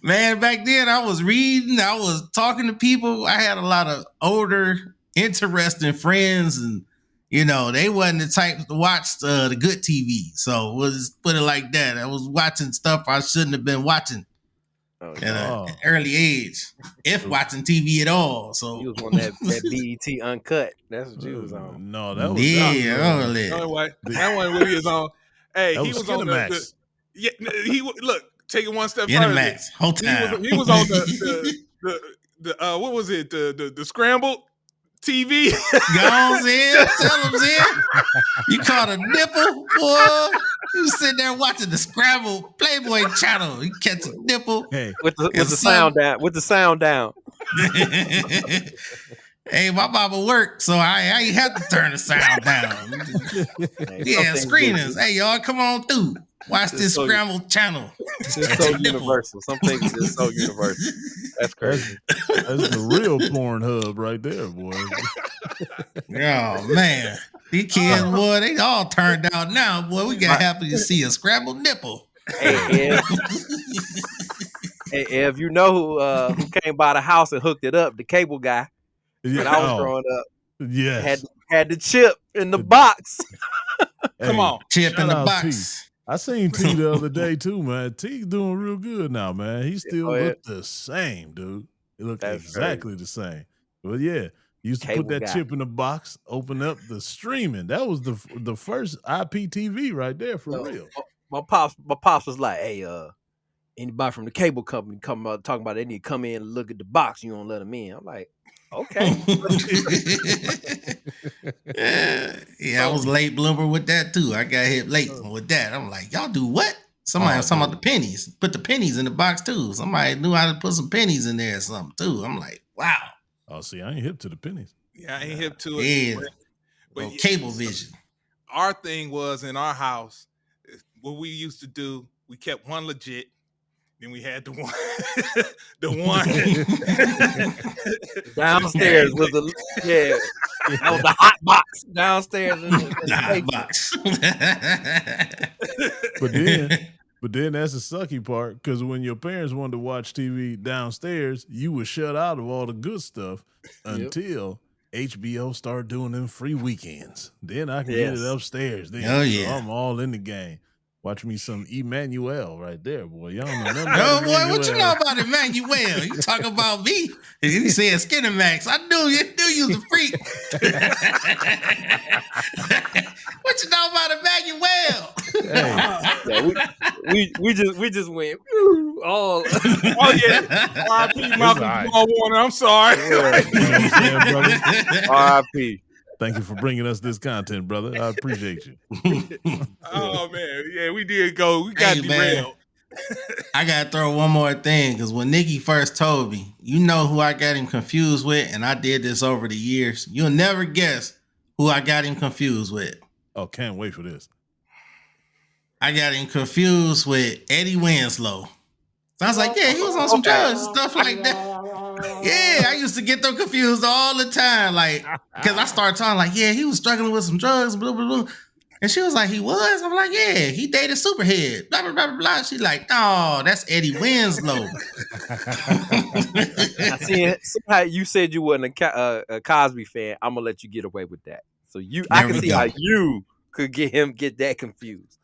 Man, back then I was reading, I was talking to people. I had a lot of older, interesting friends and you know, they wasn't the type to watch the good TV. So we'll just put it like that. I was watching stuff I shouldn't have been watching at an early age, if watching TV at all. So you was on that BET Uncut. That's what you was on. No, that was that one what he was on. Hey, he was on the look, take it one step further. Cinemax, whole time. He was on the what was it? The scrambled TV. Goes in, tell them in. You caught a nipple, boy. You sitting there watching the Scrabble Playboy channel. You catch a nipple. Hey, with the sound down. With the sound down. Hey, my mama worked, so I ain't have to turn the sound down. Yeah, screeners. Hey, y'all, come on through. Watch this Scramble channel. It's so universal. Some things are so universal. That's crazy. That's the real Pornhub right there, boy. Oh, man. These kids, boy, they all turned out now, boy. We got happy to see a Scramble nipple. Hey, Ev, you know who came by the house and hooked it up? The cable guy. When I was growing up. Yes. Had the chip in the box. Come on. Chip in the box. I seen T the other day too, man. T's doing real good now, man. He still looked the same, dude. He looked exactly the same. But yeah, used to put that chip in the box, open up the streaming. That was the first IPTV right there for real. My pops was like, "Hey, anybody from the cable company talking about they need to come in and look at the box. You don't let them in." I'm like, okay. Yeah, I was late bloomer with that too. I got hit late with that. I'm like, y'all do what? Somebody was talking about the pennies. Put the pennies in the box too. Somebody knew how to put some pennies in there or something too. I'm like, wow. Oh, see, I ain't hip to the pennies. Yeah, I ain't hip to it. Yeah. But Cable vision. Our thing was in our house, what we used to do, we kept one legit. Then we had the one, downstairs was the that was the hot box downstairs in the hot box. But then that's the sucky part, because when your parents wanted to watch TV downstairs, you were shut out of all the good stuff until HBO started doing them free weekends. Then I can get it upstairs. Then so I'm all in the game. Watch me some Emmanuel right there, boy. Y'all know nothing about Oh, boy, what you know about Emmanuel? You talk about me. You said Skinner Max. I knew you was a freak. What you know about Emmanuel? We just went all. Oh yeah, R.I.P. Malcolm Jamal Warner. I'm sorry. R.I.P. Thank you for bringing us this content, brother. I appreciate you. Oh man, yeah, we did go. We got derailed. I gotta throw one more thing, because when Nikki first told me, you know who I got him confused with, and I did this over the years. You'll never guess who I got him confused with. Oh, can't wait for this. I got him confused with Eddie Winslow. So I was like, yeah, he was on some drugs and stuff like that. Yeah, I used to get them confused all the time. Like, because I started talking like, yeah, he was struggling with some drugs, blah, blah, blah. And she was like, he was? I'm like, yeah, he dated Superhead, blah, blah, blah, blah, blah. She's like, no, that's Eddie Winslow. I see, somehow you said you wasn't a Cosby fan. I'm going to let you get away with that. So I can see how you could get that confused.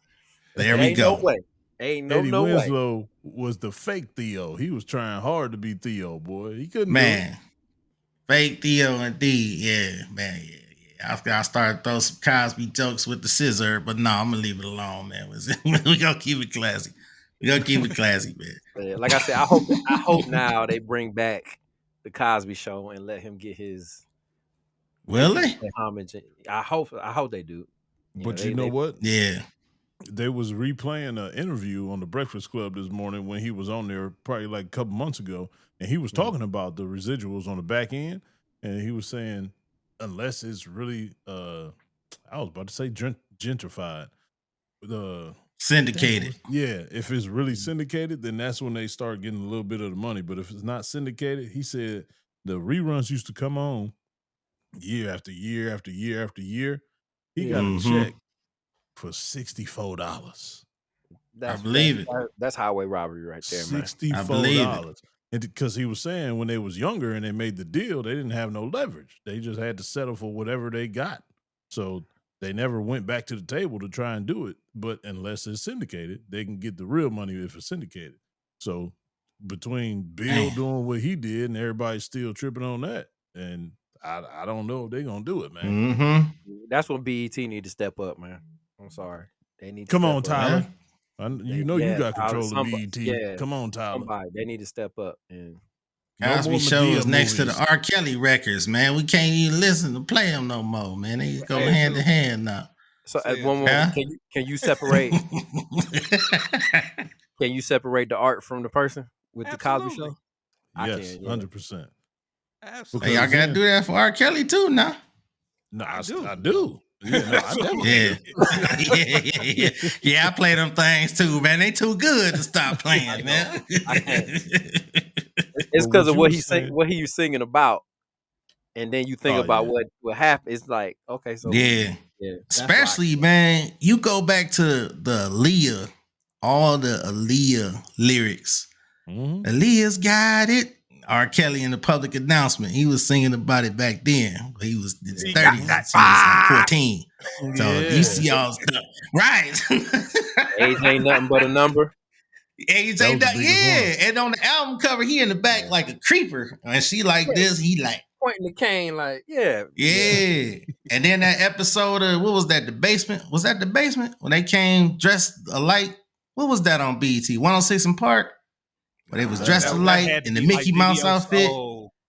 There we go. No way. Ain't Eddie no Winslow way. was the fake Theo. He was trying hard to be Theo, boy. He couldn't do it. Fake Theo indeed. Yeah, man. Yeah. I started to throw some Cosby jokes with the scissor, but no, I'm gonna leave it alone, man. We gonna keep it classy. Man. Yeah, like I said, I hope now they bring back the Cosby Show and let him get his homage. I hope they do. But you know what? Yeah. They was replaying an interview on the Breakfast Club this morning when he was on there probably like a couple months ago, and he was talking about the residuals on the back end, and he was saying unless it's really I was about to say gentrified, syndicated. Yeah, if it's really syndicated, then that's when they start getting a little bit of the money. But if it's not syndicated, he said the reruns used to come on year after year after year after year. He got a check for $64. I believe it. That's highway robbery right there, man. $64. And because he was saying when they was younger and they made the deal, they didn't have no leverage. They just had to settle for whatever they got. So they never went back to the table to try and do it. But unless it's syndicated, they can get the real money if it's syndicated. So between Bill doing what he did and everybody's still tripping on that, and I don't know if they're going to do it, man. Mm-hmm. That's when BET need to step up, man. I'm sorry. They need to Come on, step up. Tyler. You got control of BET. Yeah, come on, Tyler. They need to step up. And Cosby Show is next to the R. Kelly records, man. We can't even listen to play them no more, man. They go hand in hand now. So one more, can you separate? Can you separate the art from the person with the Cosby Show? Yes, 100%. Absolutely. Hey, y'all gotta do that for R. Kelly too, now. No, I do. Yeah, no, I definitely yeah. I play them things too, man. They too good to stop playing, man. It's because of what he was singing about, and then you think about what happened. It's like, okay, so yeah. Especially, man, you go back to the Aaliyah, all the Aaliyah lyrics. Mm-hmm. Aaliyah's got it. R. Kelly in the public announcement, he was singing about it back then. He was in his 30s, he was like 14. So you see all stuff. Right. Age ain't nothing but a number. Age ain't nothing. Yeah. And on the album cover, he in the back like a creeper. And she like this, he like pointing the cane, like, yeah. And then that episode of, what was that, The Basement? Was that The Basement? When they came dressed alike? What was that on BET? 106 in Park? Where they was dressed alike in the Mickey Mouse outfit.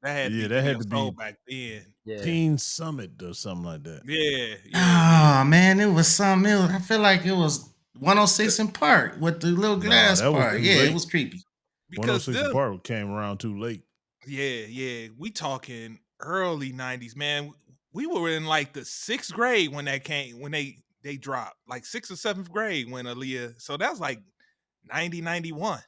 That had to be back then. Yeah. Teen Summit or something like that. Yeah. Oh man, it was something. I feel like it was 106 in Park with the little Nah, glass that was part. too Yeah, late. it was creepy. because 106 them, Park came around too late. yeah, we talking early '90s, man. We were in like the 6th grade when that came, when they dropped, like 6th or 7th grade when Aaliyah. So that was like 90, 91.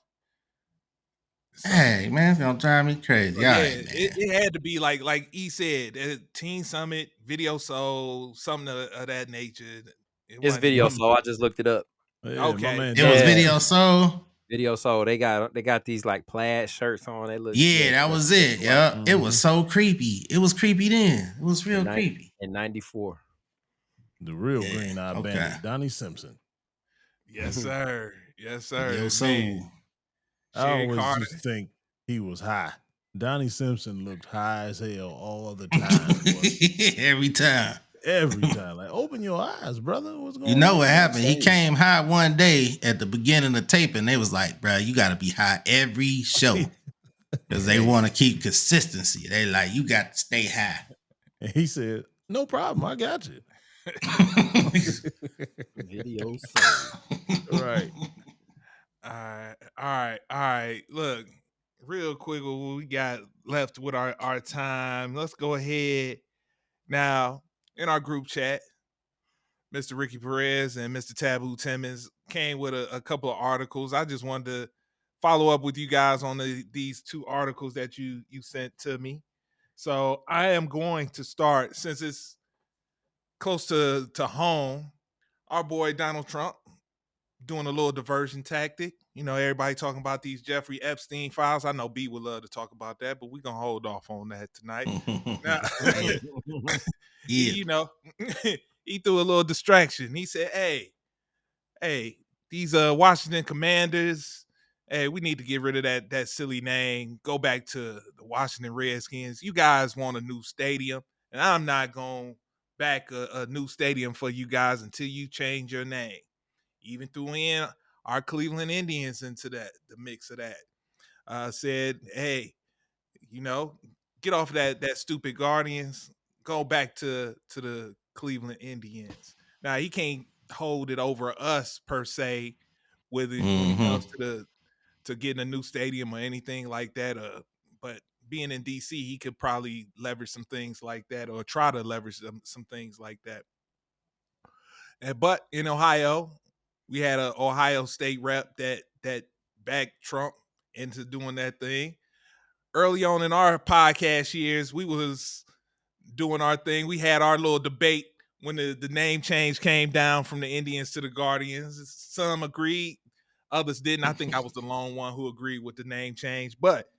So, Hey, man, it's gonna drive me crazy. so All yeah, right, man. it had to be like E said, Teen Summit, Video Soul, something of that nature. It It's wasn't Video My, Soul. I just looked it up. yeah, my okay. man It was Donnie Yeah, Video Simpson. Soul. Video Soul. They got these like plaid shirts on. They look Yeah, that was it. that's right. Yeah, it was so creepy. It was creepy then. It was real In, ni- creepy. in '94. The real Yeah. Green Eye Okay. Bandit, Donnie Simpson. Yes, sir. Yes, Video sir. Soul. Man, I Sherry always Carter. used to think he was high. Donnie Simpson looked high as hell all the time. boy. Every time. Every time. Like, open your eyes, brother. What's going You on? know what on happened? He stage? came high one day at the beginning of taping. They was like, bro, you got to be high every show because they want to keep consistency. They like, you got to stay high. And he said, no problem. I got you. Video Soul. Right. All right. Look, real quick, what we got left with our time. Let's go ahead now in our group chat. Mr. Ricky Perez and Mr. Taboo Timmons came with a couple of articles. I just wanted to follow up with you guys on these 2 articles that you sent to me. So I am going to start, since it's close to home. Our boy Donald Trump doing a little diversion tactic. You know, everybody talking about these Jeffrey Epstein files. I know B would love to talk about that, but we're gonna hold off on that tonight. Now, Yeah. you know, he threw a little distraction. He said, hey, these Washington Commanders, hey, we need to get rid of that silly name. Go back to the Washington Redskins. You guys want a new stadium, and I'm not going back a new stadium for you guys until you change your name. Even threw in our Cleveland Indians into the mix of that. Said, hey, you know, get off that stupid Guardians. Go back to the Cleveland Indians. Now he can't hold it over us per se, when it comes to getting a new stadium or anything like that. But being in DC, he could probably leverage some things like that, or try to leverage some things like that. But in Ohio, we had an Ohio State rep that backed Trump into doing that thing. Early on in our podcast years, we was doing our thing. We had our little debate when the name change came down from the Indians to the Guardians. Some agreed, others didn't. I think I was the lone one who agreed with the name change. But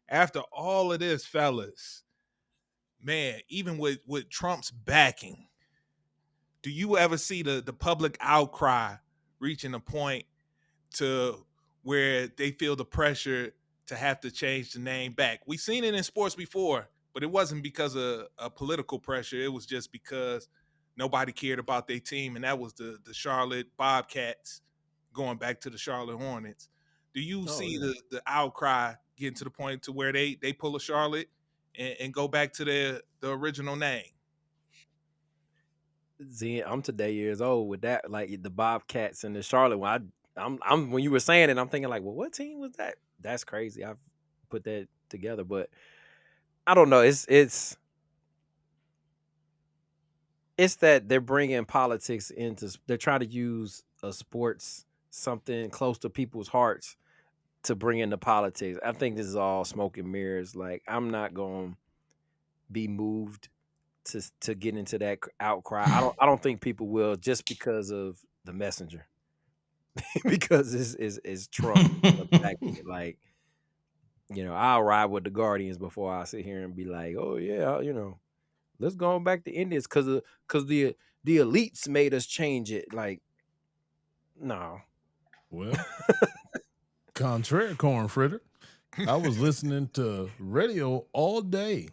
after all of this, fellas, man, even with Trump's backing, do you ever see the public outcry reaching a point to where they feel the pressure to have to change the name back? We've seen it in sports before, but it wasn't because of a political pressure. It was just because nobody cared about their team, and that was the Charlotte Bobcats going back to the Charlotte Hornets. Do you see the outcry getting to the point to where they pull a Charlotte and go back to the original name? See, I'm today years old with that, like the Bobcats and the Charlotte one. I'm when you were saying it, I'm thinking like, well, what team was that? That's crazy. I've put that together, but I don't know. It's that they're bringing politics into. They're trying to use a sports something close to people's hearts to bring into politics. I think this is all smoke and mirrors. Like, I'm not going to be moved to get into that outcry. I don't think people will, just because of the messenger. Because it's Trump backing it. Like, I'll ride with the Guardians before I sit here and be like, oh yeah, let's go back to Indians because the elites made us change it. Like, no. Well, contrary, corn fritter. I was listening to radio all day,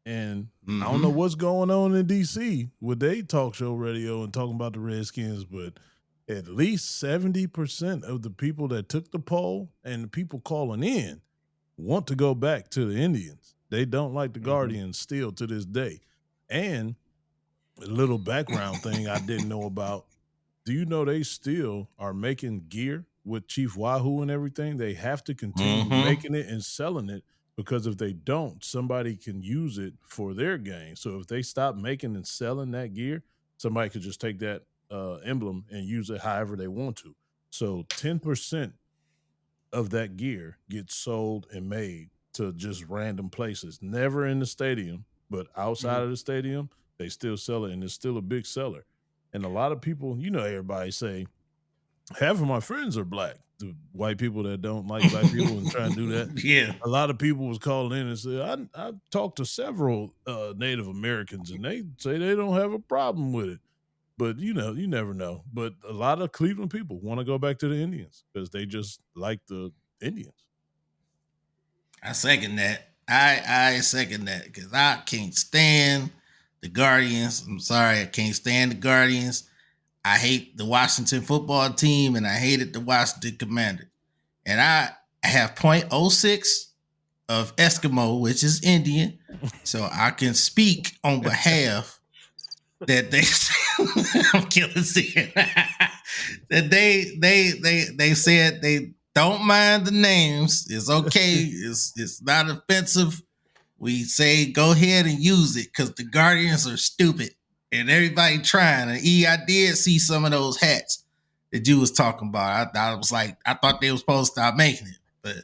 and I don't know what's going on in DC with their talk show radio and talking about the Redskins, but at least 70% of the people that took the poll and the people calling in want to go back to the Indians. They don't like the Guardians still to this day. And a little background thing I didn't know about. do you know they still are making gear with Chief Wahoo and everything? They have to continue making it and selling it because if they don't, somebody can use it for their game. So if they stop making and selling that gear, somebody could just take that emblem and use it however they want to. So 10% of that gear gets sold and made to just random places, never in the stadium, but outside of the stadium, they still sell it and it's still a big seller. And a lot of people, everybody say, half of my friends are black. The white people that don't like black people and trying to do that. Yeah. A lot of people was calling in and said, I talked to several Native Americans and they say they don't have a problem with it. But, you never know. But a lot of Cleveland people want to go back to the Indians because they just like the Indians. I second that. I second that because I can't stand the Guardians. I'm sorry, I can't stand the Guardians. I hate the Washington football team and I hated the Washington Commanders. And I have 0.06 of Eskimo, which is Indian, so I can speak on behalf that they I'm killing Sid. That they said they don't mind the names. It's okay. It's not offensive. We say go ahead and use it because the Guardians are stupid and everybody trying. And I did see some of those hats that you was talking about. I was like, I thought they were supposed to stop making it, but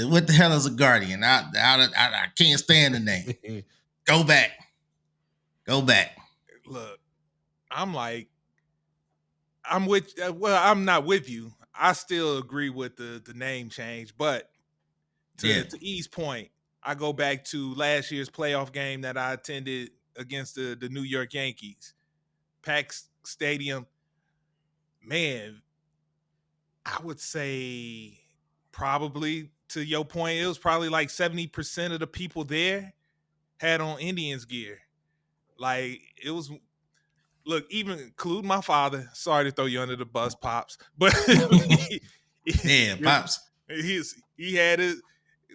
what the hell is a Guardian? I can't stand the name. Go back. Look, I'm not with you. I still agree with the name change, but to E's point, I go back to last year's playoff game that I attended against the New York Yankees. Packed stadium. Man, I would say probably, to your point, it was probably like 70% of the people there had on Indians gear. Like, it was, look, even including my father, sorry to throw you under the bus, Pops, but Pops. He had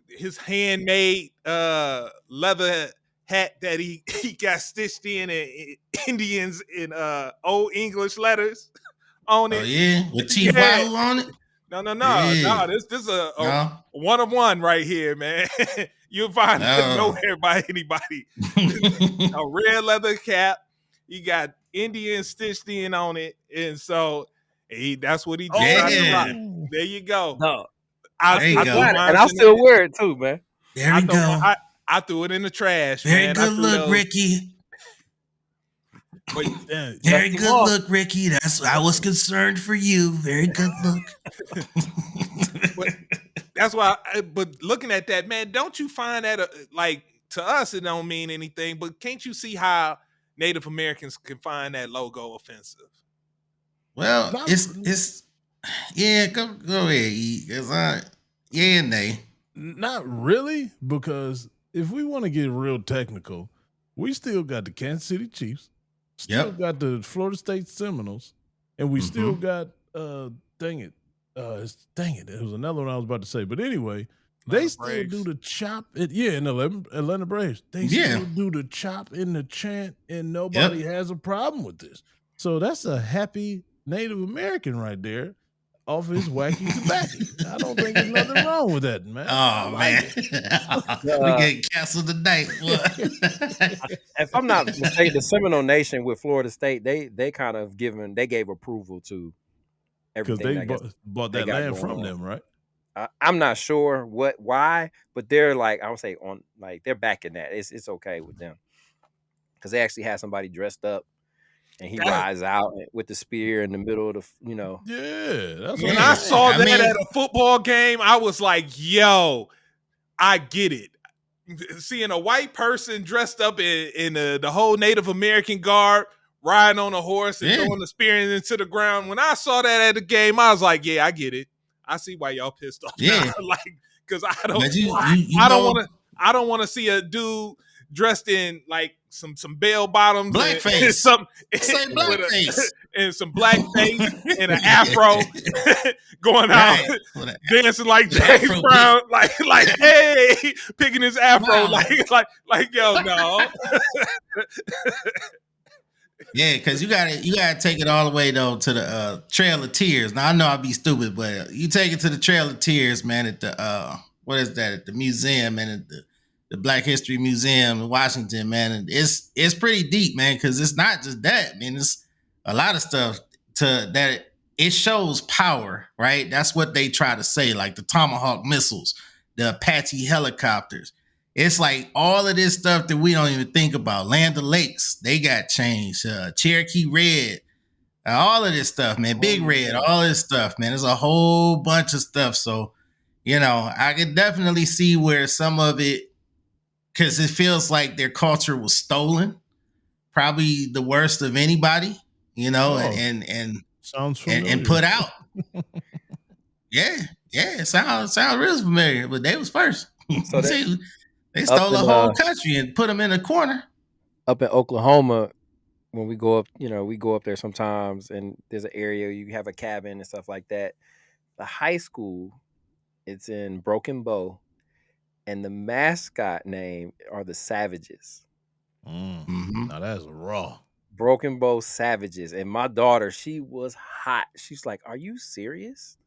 his handmade leather hat that he got stitched in Indians in old English letters on it. Oh yeah, with Chief Wahoo on it. No. This is a one of one right here, man. You'll find it nowhere by anybody. A red leather cap. He got Indian stitched in on it, and so that's what he did. Yeah. There you go. No. And I still wear it too, man. There we go. I threw it in the trash. Very man. good look, Ricky. Very good look, Ricky. I was concerned for you. Very good look. That's why. But looking at that, man, don't you find that like to us it don't mean anything? But can't you see how Native Americans can find that logo offensive? Well, it's yeah. Go ahead, E. Yeah and nay. Not really, because if we want to get real technical, we still got the Kansas City Chiefs, still got the Florida State Seminoles, and we still got dang it, it was another one I was about to say. But anyway, they still do the chop. And Atlanta Braves. They still do the chop in the chant, and nobody has a problem with this. So that's a happy Native American right there. Off his wacky tobacco. I don't think there's nothing wrong with that, man. Oh, man. We get canceled tonight. If I'm not mistaken, the Seminole Nation with Florida State, they kind of gave approval to everything. Because they bought that land from them, right? I'm not sure why, but they're like, I would say they're backing that. It's okay with them. Because they actually had somebody dressed up. And he rides out with the spear in the middle of the, Yeah. That's when I saw that at a football game, I was like, yo, I get it. Seeing a white person dressed up in the whole Native American garb, riding on a horse and throwing the spear into the ground. When I saw that at the game, I was like, yeah, I get it. I see why y'all pissed off. Yeah. Like, because I don't want to see a dude dressed in like some bell bottoms, blackface, and some blackface and an afro, going out dancing like James Brown, like hey, picking his afro, like yo, no. Yeah, because you gotta take it all the way though to the Trail of Tears. Now I know I'll be stupid, but you take it to the Trail of Tears, man, at the what is that? At the museum and at the Black History Museum in Washington, man. And it's pretty deep, man, because it's not just that, man. It's a lot of stuff to that it shows power, right? That's what they try to say, like the Tomahawk missiles, the Apache helicopters. It's like all of this stuff that we don't even think about. Land O'Lakes, they got changed. Cherokee Red, all of this stuff, man. Big Red, all this stuff, man. There's a whole bunch of stuff. So, I could definitely see where some of it, because it feels like their culture was stolen, probably the worst of anybody, and sounds familiar. and put out. Yeah, it sounds real familiar, but they was first. So they stole the whole country and put them in a corner. Up in Oklahoma, when we go up, we go up there sometimes, and there's an area you have a cabin and stuff like that. The high school, it's in Broken Bow, and the mascot name are the Savages. Now that's raw. Broken Bow Savages. And my daughter, she was hot. She's like, "Are you serious?"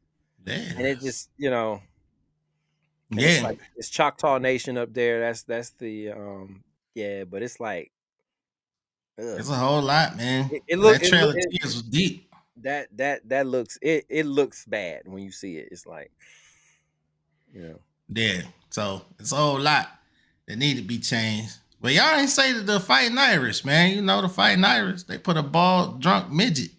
Damn. And it just, yeah, it's Choctaw Nation up there. That's the but it's like it's a whole lot, man. That Trail of Tears was deep. That looks it looks bad when you see it. It's like, Yeah. So it's a whole lot that need to be changed. But y'all ain't say that the Fighting Irish, man. The Fighting Irish, they put a bald, drunk midget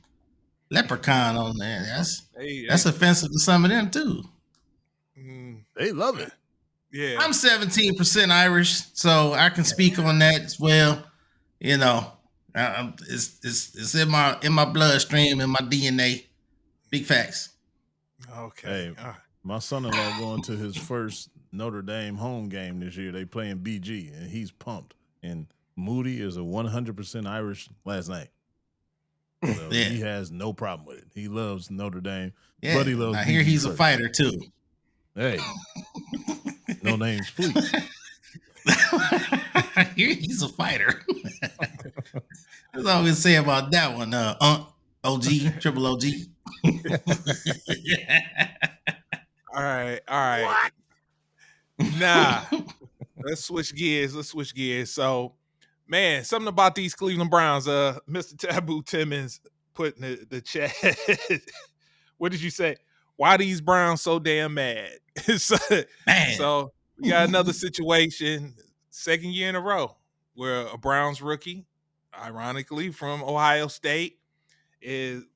leprechaun on there. That's offensive to some of them too. They love it. Yeah. I'm 17% Irish, so I can speak on that as well. It's in my bloodstream, in my DNA. Big facts. Okay. Hey, my son-in-law going to his first Notre Dame home game this year. They playing BG, and he's pumped. And Moody is a 100% Irish last name. So he has no problem with it. He loves Notre Dame, but he loves. I hear he's a fighter too. Hey, no names, please. I hear he's a fighter. That's all we say about that one. OG, triple OG. All right. What? Nah. Let's switch gears. So, man, something about these Cleveland Browns. Mr. Taboo Timmons put in the chat. What did you say? Why these Browns so damn mad? So we got another situation, second year in a row, where a Browns rookie, ironically from Ohio State,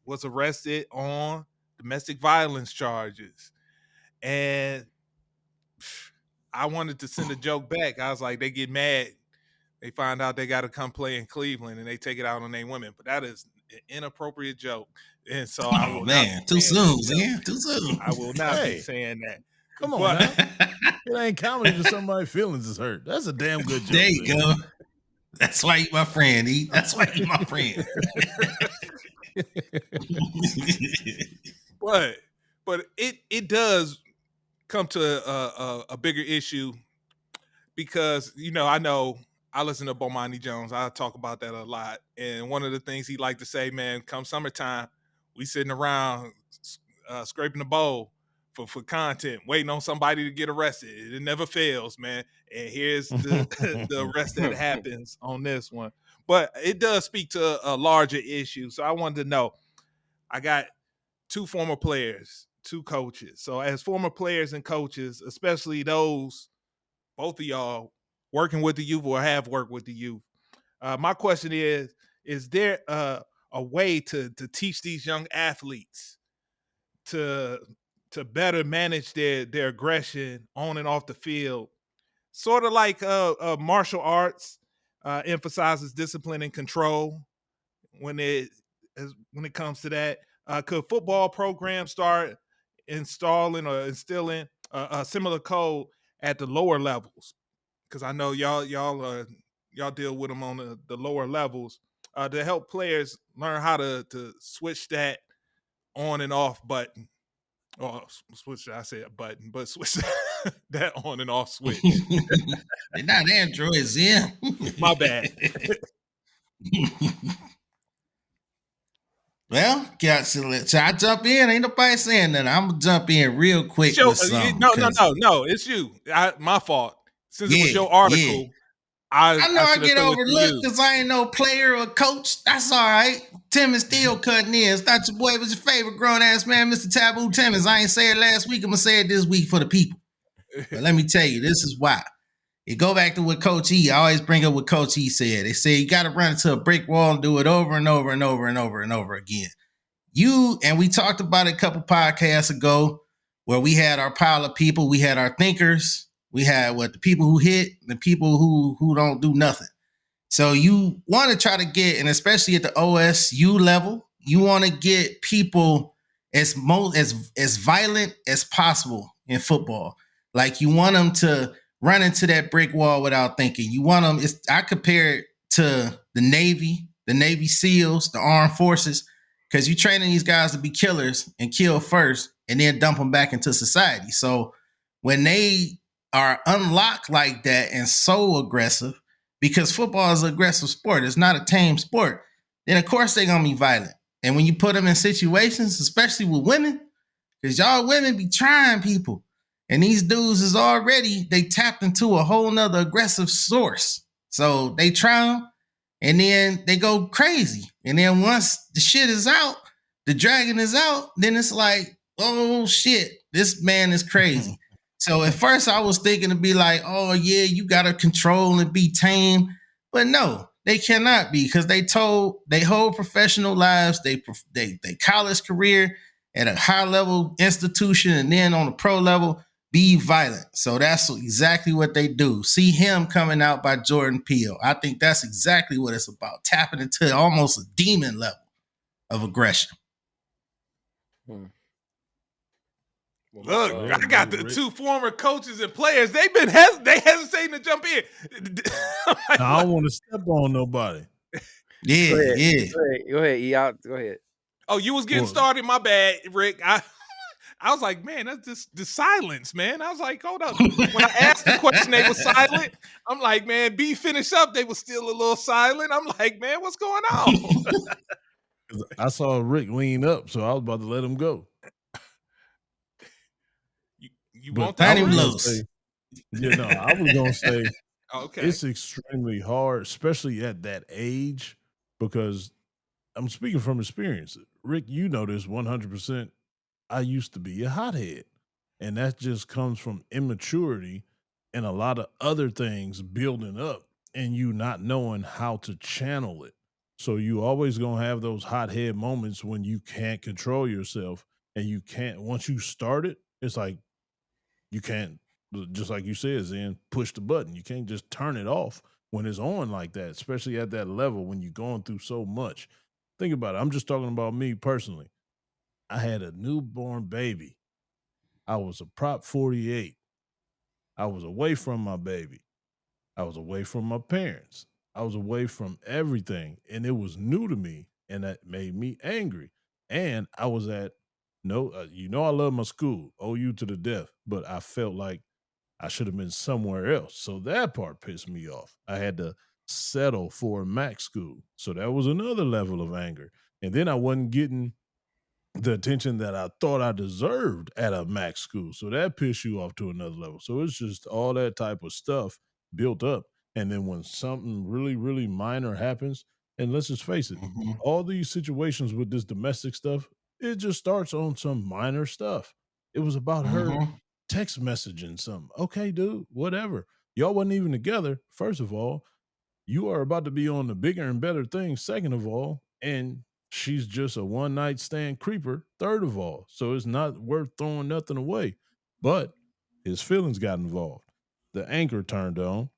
was arrested on domestic violence charges. And I wanted to send a joke back. I was like, they get mad. They find out they got to come play in Cleveland and they take it out on their women. But that is an inappropriate joke. And so I will too soon, man. Too soon. I will not be saying that. Come on, now. It ain't comedy to somebody's feelings is hurt. That's a damn good joke. There you go. That's why you my friend, E. That's why you my friend. But it does come to a bigger issue because, I know I listen to Bomani Jones. I talk about that a lot. And one of the things he liked to say, man, come summertime, we sitting around scraping the bowl for content, waiting on somebody to get arrested. It never fails, man. And here's the arrest that happens on this one. But it does speak to a larger issue. So I wanted to know, I got two former players, two coaches. So as former players and coaches, especially those, both of y'all working with the youth or have worked with the youth, my question is there a way to teach these young athletes to better manage their aggression on and off the field, sort of like martial arts emphasizes discipline and control when it comes to that? Could football programs start installing or instilling a similar code at the lower levels? Because I know y'all deal with them on the lower levels to help players learn how to switch that on and off button. Or switch, I say a button, but switch that on and off switch. They're not androids, yeah. My bad. Well, should I jump in? Ain't nobody saying nothing. I'm gonna jump in real quick It's your, with something. no. It's you. My fault. Since it was Yeah, your yeah. article, I know I I should have get threw it to overlooked you. because I ain't no player or coach. That's all right. Tim is still cutting in. It's not your boy, but your favorite grown ass man, Mr. Taboo Timmons. I ain't say it last week. I'm gonna say it this week for the people. But let me tell you, this is why. You go back to what Coach E. I always bring up what Coach E said. They say you got to run into a brick wall and do it over and over and over and over and over again. We talked about it a couple podcasts ago where we had our pile of people, we had our thinkers, we had the people who hit, the people who don't do nothing. So you want to try to get, and especially at the OSU level, you want to get people as violent as possible in football. Like you want them to run into that brick wall without thinking. You want them. I compare it to the Navy SEALs, the armed forces, because you're training these guys to be killers and kill first, and then dump them back into society. So when they are unlocked like that and so aggressive, because football is an aggressive sport, it's not a tame sport, then of course they're gonna be violent. And when you put them in situations, especially with women, because y'all women be trying people, and these dudes is already, they tapped into a whole nother aggressive source. So they try them, and then they go crazy. And then once the shit is out, the dragon is out, then it's like, oh shit, this man is crazy. So at first I was thinking to be like, oh yeah, you gotta control and be tame. But no, they cannot be, because they told they whole professional lives, they college career at a high level institution, and then on the pro level, be violent. So that's exactly what they do. See Him coming out by Jordan Peele. I think that's exactly what it's about. Tapping into almost a demon level of aggression. Look, I got the two former coaches and players. They've been hesitating to jump in. I don't want to step on nobody. Yeah, Go ahead. yeah. Go ahead, E. Go ahead. Oh, you was getting started. My bad, Rick. I was like, man, that's just the silence, man. I was like, hold up. When I asked the question, they were silent. I'm like, man, B finished up. They were still a little silent. I'm like, man, what's going on? I saw Rick lean up, so I was about to let him go. You won't turn him loose. Yeah, no, I was gonna say okay. It's extremely hard, especially at that age, because I'm speaking from experience. Rick, you know this 100%. I used to be a hothead, and that just comes from immaturity and a lot of other things building up and you not knowing how to channel it. So you always going to have those hothead moments when you can't control yourself, and you can't, once you start it, it's like you can't, just like you said, Zen, push the button. You can't just turn it off when it's on like that, especially at that level when you're going through so much. Think about it. I'm just talking about me personally. I had a newborn baby. I was a prop 48. I was away from my baby. I was away from my parents. I was away from everything. And it was new to me. And that made me angry. And I was at, no, I love my school, OU to the death, but I felt like I should have been somewhere else. So that part pissed me off. I had to settle for a MAC school. So that was another level of anger. And then I wasn't getting the attention that I thought I deserved at a MAC school. So that pissed you off to another level. So it's just all that type of stuff built up. And then when something really, really minor happens, and let's just face it, all these situations with this domestic stuff, it just starts on some minor stuff. It was about her text messaging something. Okay, dude, whatever. Y'all wasn't even together. First of all, you are about to be on the bigger and better things. Second of all, and she's just a one night stand creeper. Third of all, so it's not worth throwing nothing away. But his feelings got involved. The anger turned on,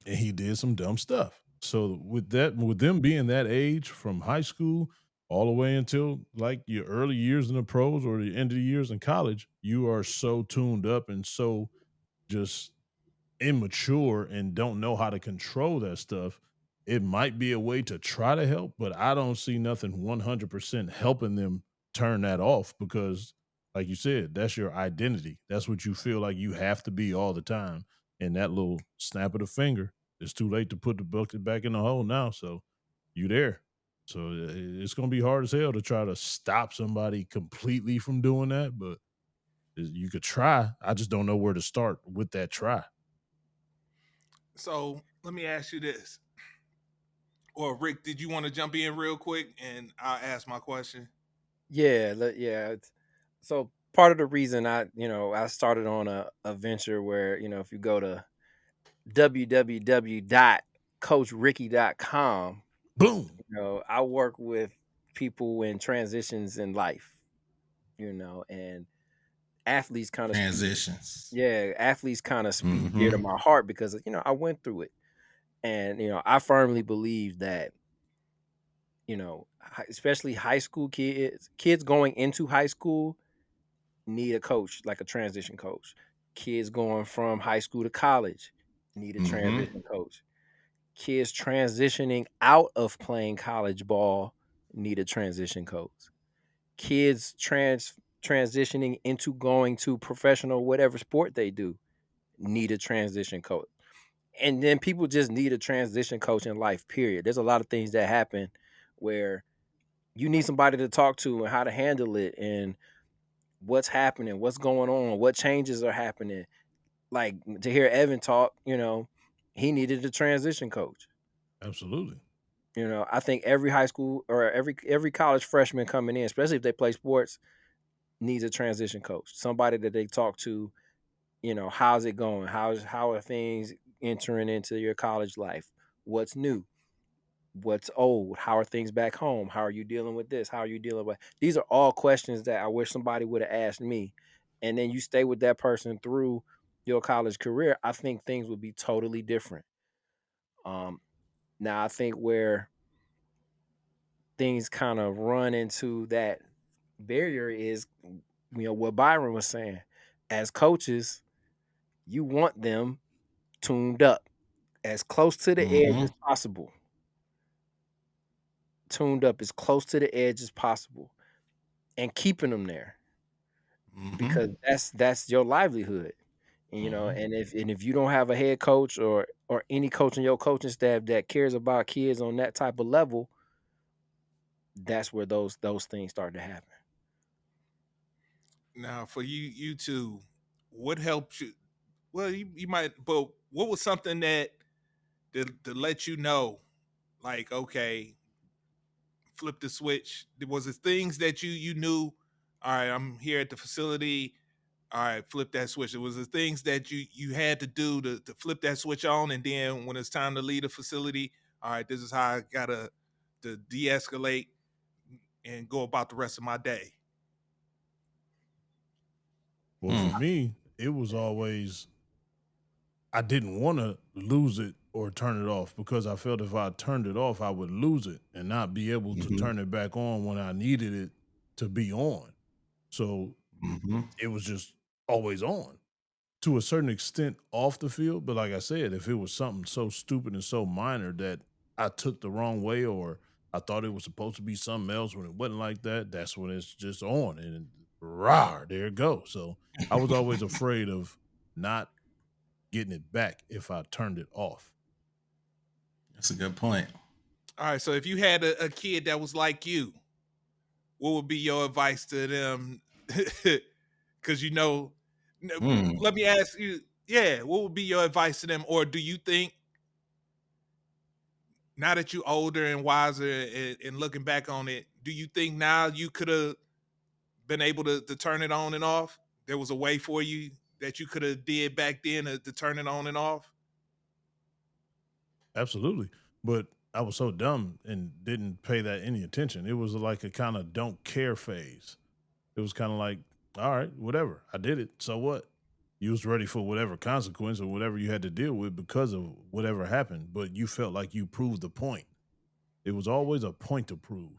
and he did some dumb stuff. So with them being that age, from high school all the way until like your early years in the pros or the end of the years in college, you are so tuned up and so just immature and don't know how to control that stuff. It might be a way to try to help, but I don't see nothing 100% helping them turn that off, because like you said, that's your identity. That's what you feel like you have to be all the time. And that little snap of the finger, it's too late to put the bucket back in the hole now. So you there. So it's going to be hard as hell to try to stop somebody completely from doing that, but you could try. I just don't know where to start with that try. So let me ask you this. Or Rick, did you want to jump in real quick and I'll ask my question? Yeah, so part of the reason I started on a venture where, if you go to www.coachricky.com, Boom. I work with people in transitions in life, and athletes kind of speak. Transitions. Yeah, athletes kind of speak dear to Mm-hmm. my heart because I went through it, and I firmly believe that especially high school kids going into high school need a coach, like a transition coach. Kids going from high school to college need a Mm-hmm. transition coach. Kids transitioning out of playing college ball need a transition coach. Kids transitioning into going to professional whatever sport they do need a transition coach. And then people just need a transition coach in life, period. There's a lot of things that happen where you need somebody to talk to and how to handle it and what's happening, what's going on, what changes are happening. Like to hear Evan talk, he needed a transition coach. Absolutely. I think every high school or every college freshman coming in, especially if they play sports, needs a transition coach. Somebody that they talk to, how's it going? How are things entering into your college life? What's new? What's old? How are things back home? How are you dealing with this? How are you dealing with these? Are all questions that I wish somebody would have asked me. And then you stay with that person through your college career, I think things would be totally different. Um, Now I think where things kind of run into that barrier is, what Byron was saying. As coaches, you want them tuned up as close to the edge Mm-hmm. as possible. Tuned up as close to the edge as possible and keeping them there Mm-hmm. because that's your livelihood. And, Mm-hmm. and if you don't have a head coach or any coach in your coaching staff that cares about kids on that type of level, that's where those things start to happen. Now, for you two, what helped you? Well, you might, but what was something that to let you know, like, okay, flip the switch? Was it things that you knew? All right, I'm here at the facility. All right, flip that switch. It was the things that you had to do to flip that switch on, and then when it's time to leave the facility, all right, this is how I gotta to de-escalate and go about the rest of my day. Well, for Mm. me, it was always I didn't want to lose it or turn it off because I felt if I turned it off, I would lose it and not be able to Mm-hmm. turn it back on when I needed it to be on. So Mm-hmm. it was just always on to a certain extent off the field. But like I said, if it was something so stupid and so minor that I took the wrong way or I thought it was supposed to be something else when it wasn't like that, that's when it's just on and rah, there it goes. So I was always afraid of not getting it back if I turned it off. That's a good point. All right, so if you had a kid that was like you, what would be your advice to them? Because Mm. let me ask you, yeah, what would be your advice to them? Or do you think now that you're older and wiser and looking back on it, do you think now you could have been able to turn it on and off? There was a way for you that you could have did back then to turn it on and off? Absolutely. But I was so dumb and didn't pay that any attention. It was like a kind of don't care phase. It was kind of like, all right, whatever. I did it. So what? You was ready for whatever consequence or whatever you had to deal with because of whatever happened, but you felt like you proved the point. It was always a point to prove.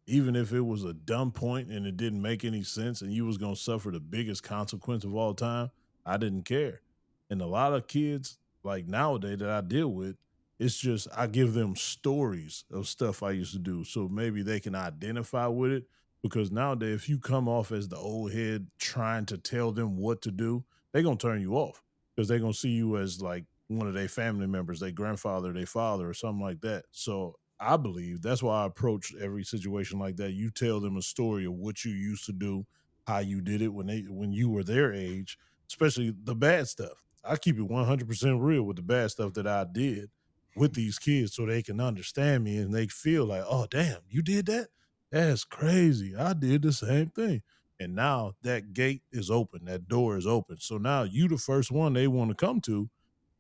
Even if it was a dumb point and it didn't make any sense and you was going to suffer the biggest consequence of all time, I didn't care. And a lot of kids like nowadays that I deal with, it's just I give them stories of stuff I used to do so maybe they can identify with it because nowadays if you come off as the old head trying to tell them what to do, they're going to turn you off because they're going to see you as like one of their family members, their grandfather, their father or something like that. So I believe that's why I approach every situation like that. You tell them a story of what you used to do, how you did it when you were their age, especially the bad stuff. I keep it 100% real with the bad stuff that I did with these kids so they can understand me and they feel like, oh damn, you did that? That's crazy. I did the same thing. And now that gate is open, that door is open. So now you the first one they want to come to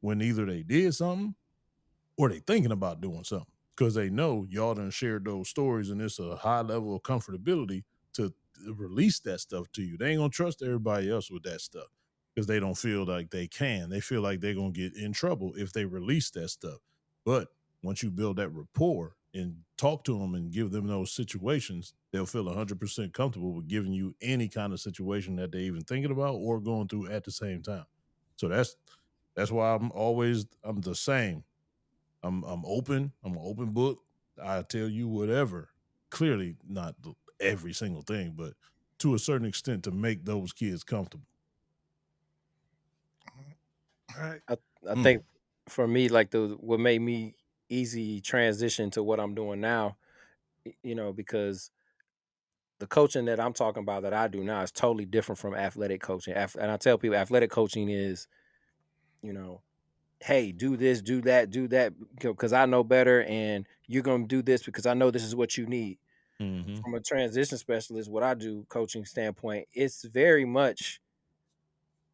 when either they did something or they thinking about doing something because they know y'all done shared those stories and it's a high level of comfortability to release that stuff to you. They ain't gonna trust everybody else with that stuff because they don't feel like they can. They feel like they're gonna get in trouble if they release that stuff. But once you build that rapport and talk to them and give them those situations, they'll feel 100% comfortable with giving you any kind of situation that they even thinking about or going through at the same time. So that's why I'm the same. I'm open. I'm an open book. I tell you whatever. Clearly, not every single thing, but to a certain extent to make those kids comfortable. All right. I think for me, like what made me easy transition to what I'm doing now, because the coaching that I'm talking about that I do now is totally different from athletic coaching. And I tell people athletic coaching is, you know, hey, do this, do that, because I know better, and you're gonna do this because I know this is what you need. Mm-hmm. From a transition specialist, what I do coaching standpoint, it's very much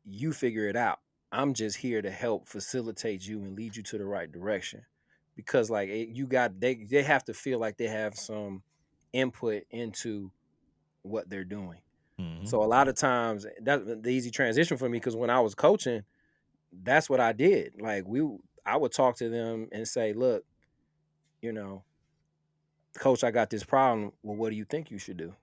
you figure it out. I'm just here to help facilitate you and lead you to the right direction. Because like they have to feel like they have some input into what they're doing. Mm-hmm. So a lot of times that's the easy transition for me because when I was coaching, that's what I did. Like I would talk to them and say, look, you know, coach, I got this problem. Well, what do you think you should do?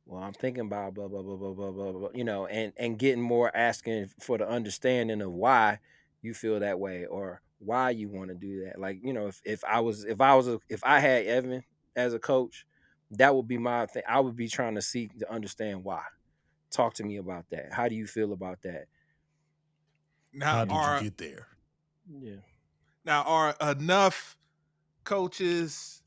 Well, I'm thinking about blah blah blah blah blah blah blah. And getting more asking for the understanding of why you feel that way or why you want to do that. Like, if I had Evan as a coach, that would be my thing. I would be trying to seek to understand why. Talk to me about that. How do you feel about that? Now How did you get there? Yeah. Now are enough coaches,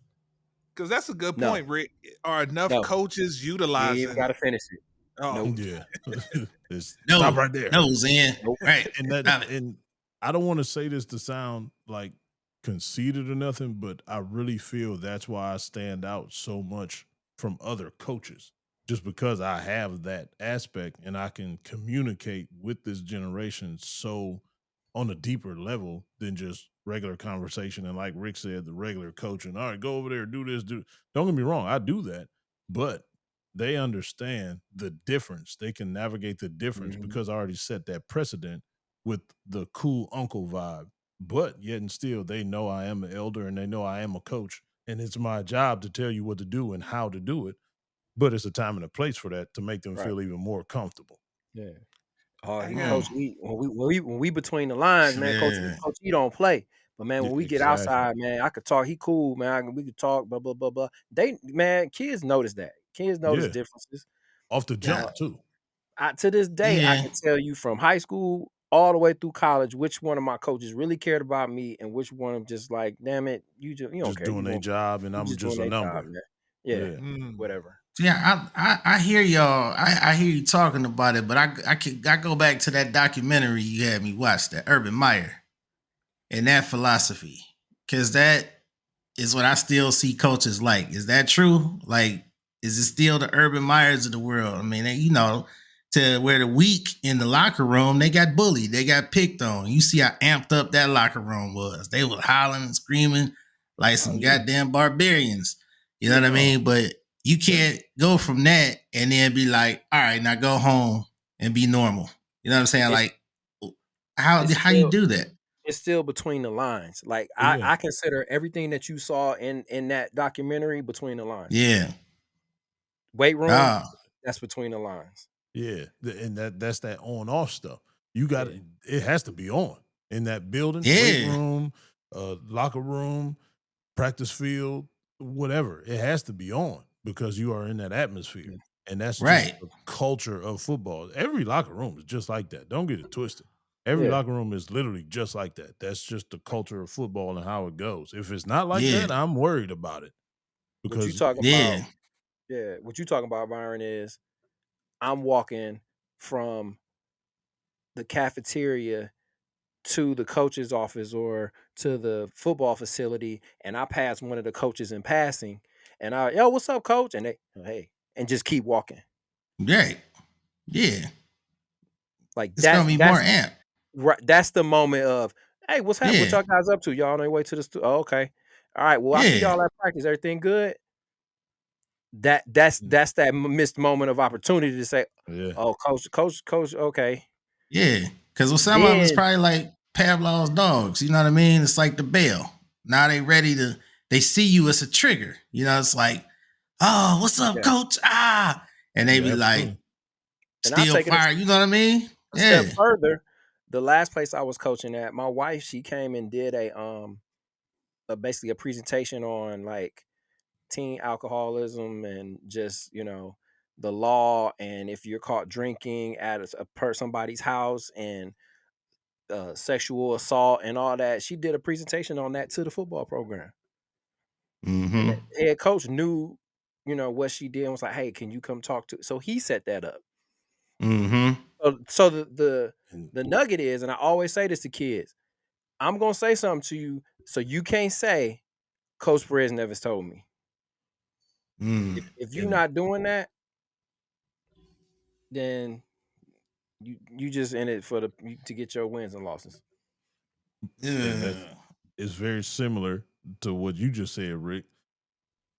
because that's a good No. point, Rick. Are enough No. coaches You ain't even utilizing? got to finish it. Oh, Nope. Yeah. No, Stop right there. No, Zen. Nope. Right. And Stop it. and I don't want to say this to sound like conceited or nothing, but I really feel that's why I stand out so much from other coaches. Just because I have that aspect and I can communicate with this generation so on a deeper level than just regular conversation. And like Rick said, the regular coaching, all right, go over there, do this, do. Don't get me wrong, I do that, but they understand the difference. They can navigate the difference Mhm. because I already set that precedent with the cool uncle vibe. But yet and still, they know I am an elder and they know I am a coach. And it's my job to tell you what to do and how to do it. But it's a time and a place for that to make them Right. feel even more comfortable. Yeah. Oh, I he got coach E. When we between the lines, man, Yeah. coach E don't play. But man, when we get Exactly. outside, man, I could talk. He cool, man. We could talk, blah blah blah blah. Kids notice that. Kids notice Yeah. differences. Off the Now, jump, too. to this day, I Yeah. can tell you from high school all the way through college which one of my coaches really cared about me and which one of just like, damn it, you don't Just care. doing their job and You I'm just just doing a their job, number. man. Yeah, Yeah. whatever. Yeah, I hear y'all. I hear you talking about it, but I go back to that documentary you had me watch, that Urban Meyer and that philosophy, because that is what I still see coaches like. Is that true? Like, is it still the Urban Meyers of the world? I mean, to where the weak in the locker room, they got bullied, they got picked on. You see how amped up that locker room was. They were hollering and screaming like Oh, some yeah. goddamn barbarians. You know Yeah, what I no. mean? But you can't go from that and then be like, all right, now go home and be normal. You know what I'm saying? It, Like, how it's you still do that? it's still between the lines. Like Yeah. I consider everything that you saw in that documentary between the lines. Yeah. Weight room, Ah, that's between the lines. Yeah. And that's that on off stuff. You got Yeah. it has to be on in that building, weight yeah. room, locker room, practice field, whatever. It has to be on because you are in that atmosphere. Yeah. And that's just Right. the culture of football. Every locker room is just like that. Don't get it twisted. Every Yeah. locker room is literally just like that. That's just the culture of football and how it goes. If it's not like Yeah. that, I'm worried about it. What you Because talking about? Yeah. Yeah. What you talking about, Byron, is I'm walking from the cafeteria to the coach's office or to the football facility, and I pass one of the coaches in passing, and yo, what's up, coach? And they, hey, and just keep walking. Right. Yeah. Like It's gonna be more amp. right. That's the moment of, hey, what's happening? What Yeah. y'all guys up to? Y'all on their way to the oh, okay. All right. Well, I see Yeah. y'all at practice. Everything good? That's that missed moment of opportunity to say, yeah. oh, coach, okay. Yeah. Because with some of them, it's Then probably like Pavlov's dogs. You know what I mean? It's like the bell. Now they ready to. They see you as a trigger. You know, it's like, oh, what's up, yeah. coach? Ah, and they be like, absolutely. And I'll still take it fire. You know what I mean? a step Yeah. further. The last place I was coaching at, my wife, she came and did basically a presentation on like teen alcoholism and just, the law, and if you're caught drinking at somebody's house, and sexual assault and all that. She did a presentation on that to the football program. And Mm-hmm. the head coach knew, what she did, and was like, hey, can you come talk to? So he set that up. Mm-hmm. So the nugget is, and I always say this to kids, I'm gonna say something to you, so you can't say Coach Perez never told me. Mm. If you're not doing that, then you just in it for to get your wins and losses. And it's very similar to what you just said, Rick.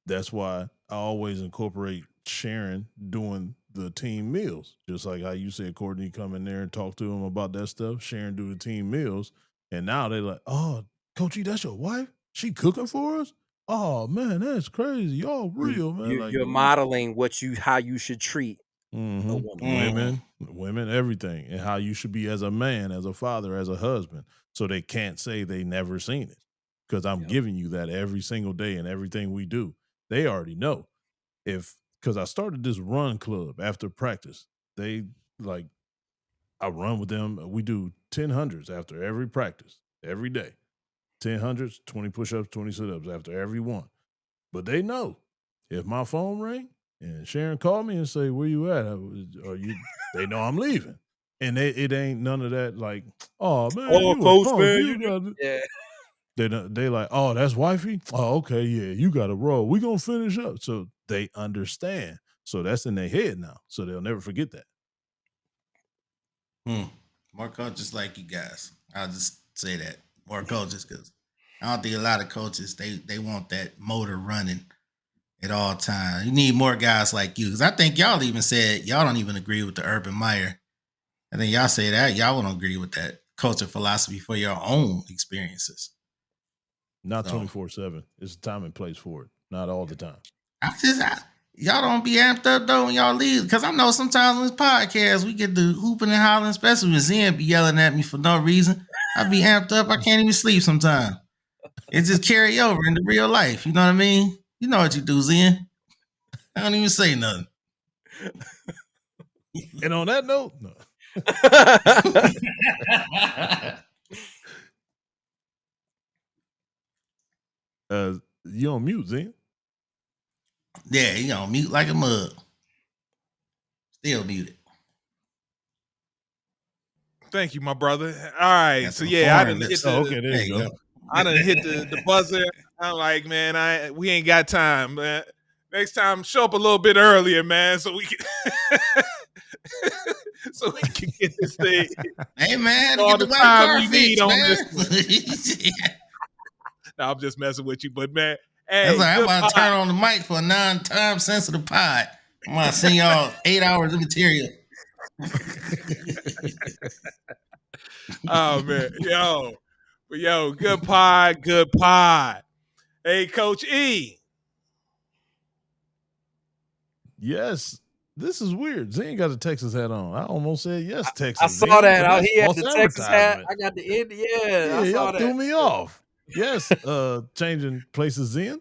That's why I always incorporate Sharon doing the team meals. Just like how you said, Courtney, come in there and talk to him about that stuff. Sharon do the team meals. And now they're like, oh, Coach E, that's your wife? She cooking for us? Oh man, that's crazy. Y'all real, man. Like You're modeling how you should treat a woman. women, everything, and how you should be as a man, as a father, as a husband. So they can't say they never seen it because I'm giving you that every single day and everything we do. They already know. Because I started this run club after practice. They like, I run with them. We do 10 hundreds after every practice, every day. 10 hundreds, 20 push-ups, 20 sit-ups after every one. But they know if my phone ring and Sharon called me and say, "Where you at?" They know I'm leaving, and it ain't none of that. Like, oh man, you a Coach, punk. man, You got yeah. They like, oh, that's wifey. Oh, okay, yeah, you got to roll. We gonna finish up, so they understand. So that's in their head now, so they'll never forget that. More coaches like you guys. I'll just say that. More coaches, because I don't think a lot of coaches they want that motor running at all times. You need more guys like you. Because I think y'all even said y'all don't even agree with the Urban Meyer. I think y'all say that y'all don't agree with that culture philosophy for your own experiences. Not 24/7. It's a time and place for it. Not all the time. Y'all don't be amped up though when y'all leave, because I know sometimes on this podcast we get the hooping and hollering, especially when Zen be yelling at me for no reason. I be amped up. I can't even sleep sometimes. It just carry over into real life. You know what I mean? You know what you do, Zen. I don't even say nothing. And on that note, no. You on mute, Zen? Yeah, you on mute like a mug. Still muted. Thank you, my brother. All right, Got so some yeah, I foreign didn't hit lips. the. Okay, there you go. I done hit the buzzer. I'm like, man, we ain't got time, man. Next time, show up a little bit earlier, man, so we can get this thing. Hey man, all get the the white time car we need fixed, on man. this one. No, I'm just messing with you, but man, hey, That's like I'm good about to pod. turn on the mic for a non-time sensitive pod. I'm gonna send y'all 8 hours of material. Oh man, yo, good pod, good pod. Hey, Coach E. Yes. This is weird. Zen got a Texas hat on. I almost said yes, Texas. I saw Zen, that. but that's He had false the Texas hat. advertisement. I got the Indiana. Yeah, I saw y'all that. threw me off. Yes, changing places in.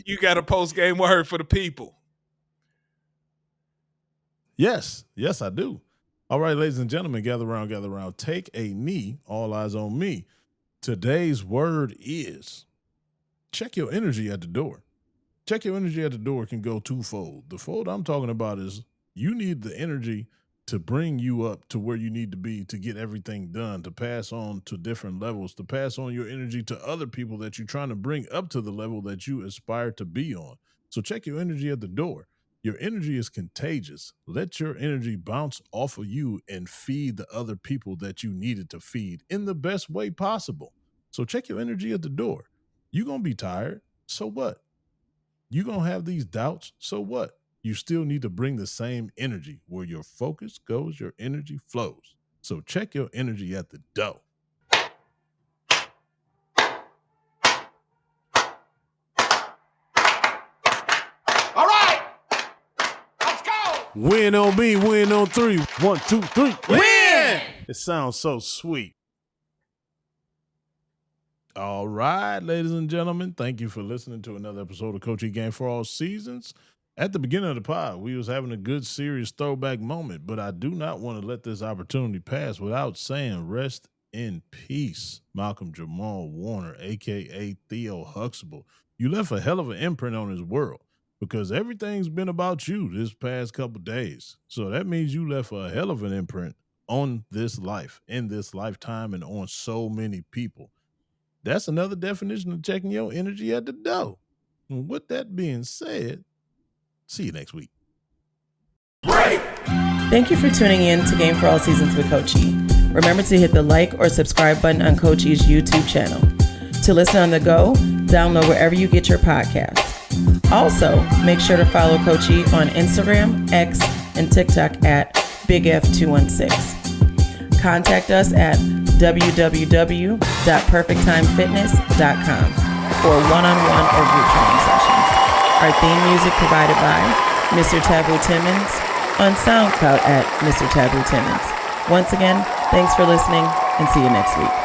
You got a post game word for the people. Yes, I do. All right, ladies and gentlemen, gather around. Take a knee. All eyes on me. Today's word is check your energy at the door. Check your energy at the door can go twofold. The fold I'm talking about is you need the energy to bring you up to where you need to be to get everything done, to pass on to different levels, to pass on your energy to other people that you're trying to bring up to the level that you aspire to be on. So check your energy at the door. Your energy is contagious. Let your energy bounce off of you and feed the other people that you needed to feed in the best way possible. So check your energy at the door. You're going to be tired. So what? You're going to have these doubts. So what? You still need to bring the same energy. Where your focus goes, your energy flows. So check your energy at the door. All right, let's go. Win on me, win on three. 1, 2, 3. Win! It sounds so sweet. All right, ladies and gentlemen, thank you for listening to another episode of Coach E Game for All Seasons. At the beginning of the pod, we was having a good, serious throwback moment, but I do not want to let this opportunity pass without saying rest in peace, Malcolm Jamal Warner, a.k.a. Theo Huxtable. You left a hell of an imprint on his world because everything's been about you this past couple days. So that means you left a hell of an imprint on this life, in this lifetime, and on so many people. That's another definition of checking your energy at the door. And with that being said, see you next week. Thank you for tuning in to Game for All Seasons with Coach E. Remember to hit the like or subscribe button on Coach E's YouTube channel. To listen on the go, download wherever you get your podcasts. Also, make sure to follow Coach E on Instagram, X, and TikTok at BigF216. Contact us at www.perfecttimefitness.com for one-on-one or group training sessions. Our theme music provided by Mr. Taboo Timmons on SoundCloud at Mr. Taboo Timmons. Once again, thanks for listening and see you next week.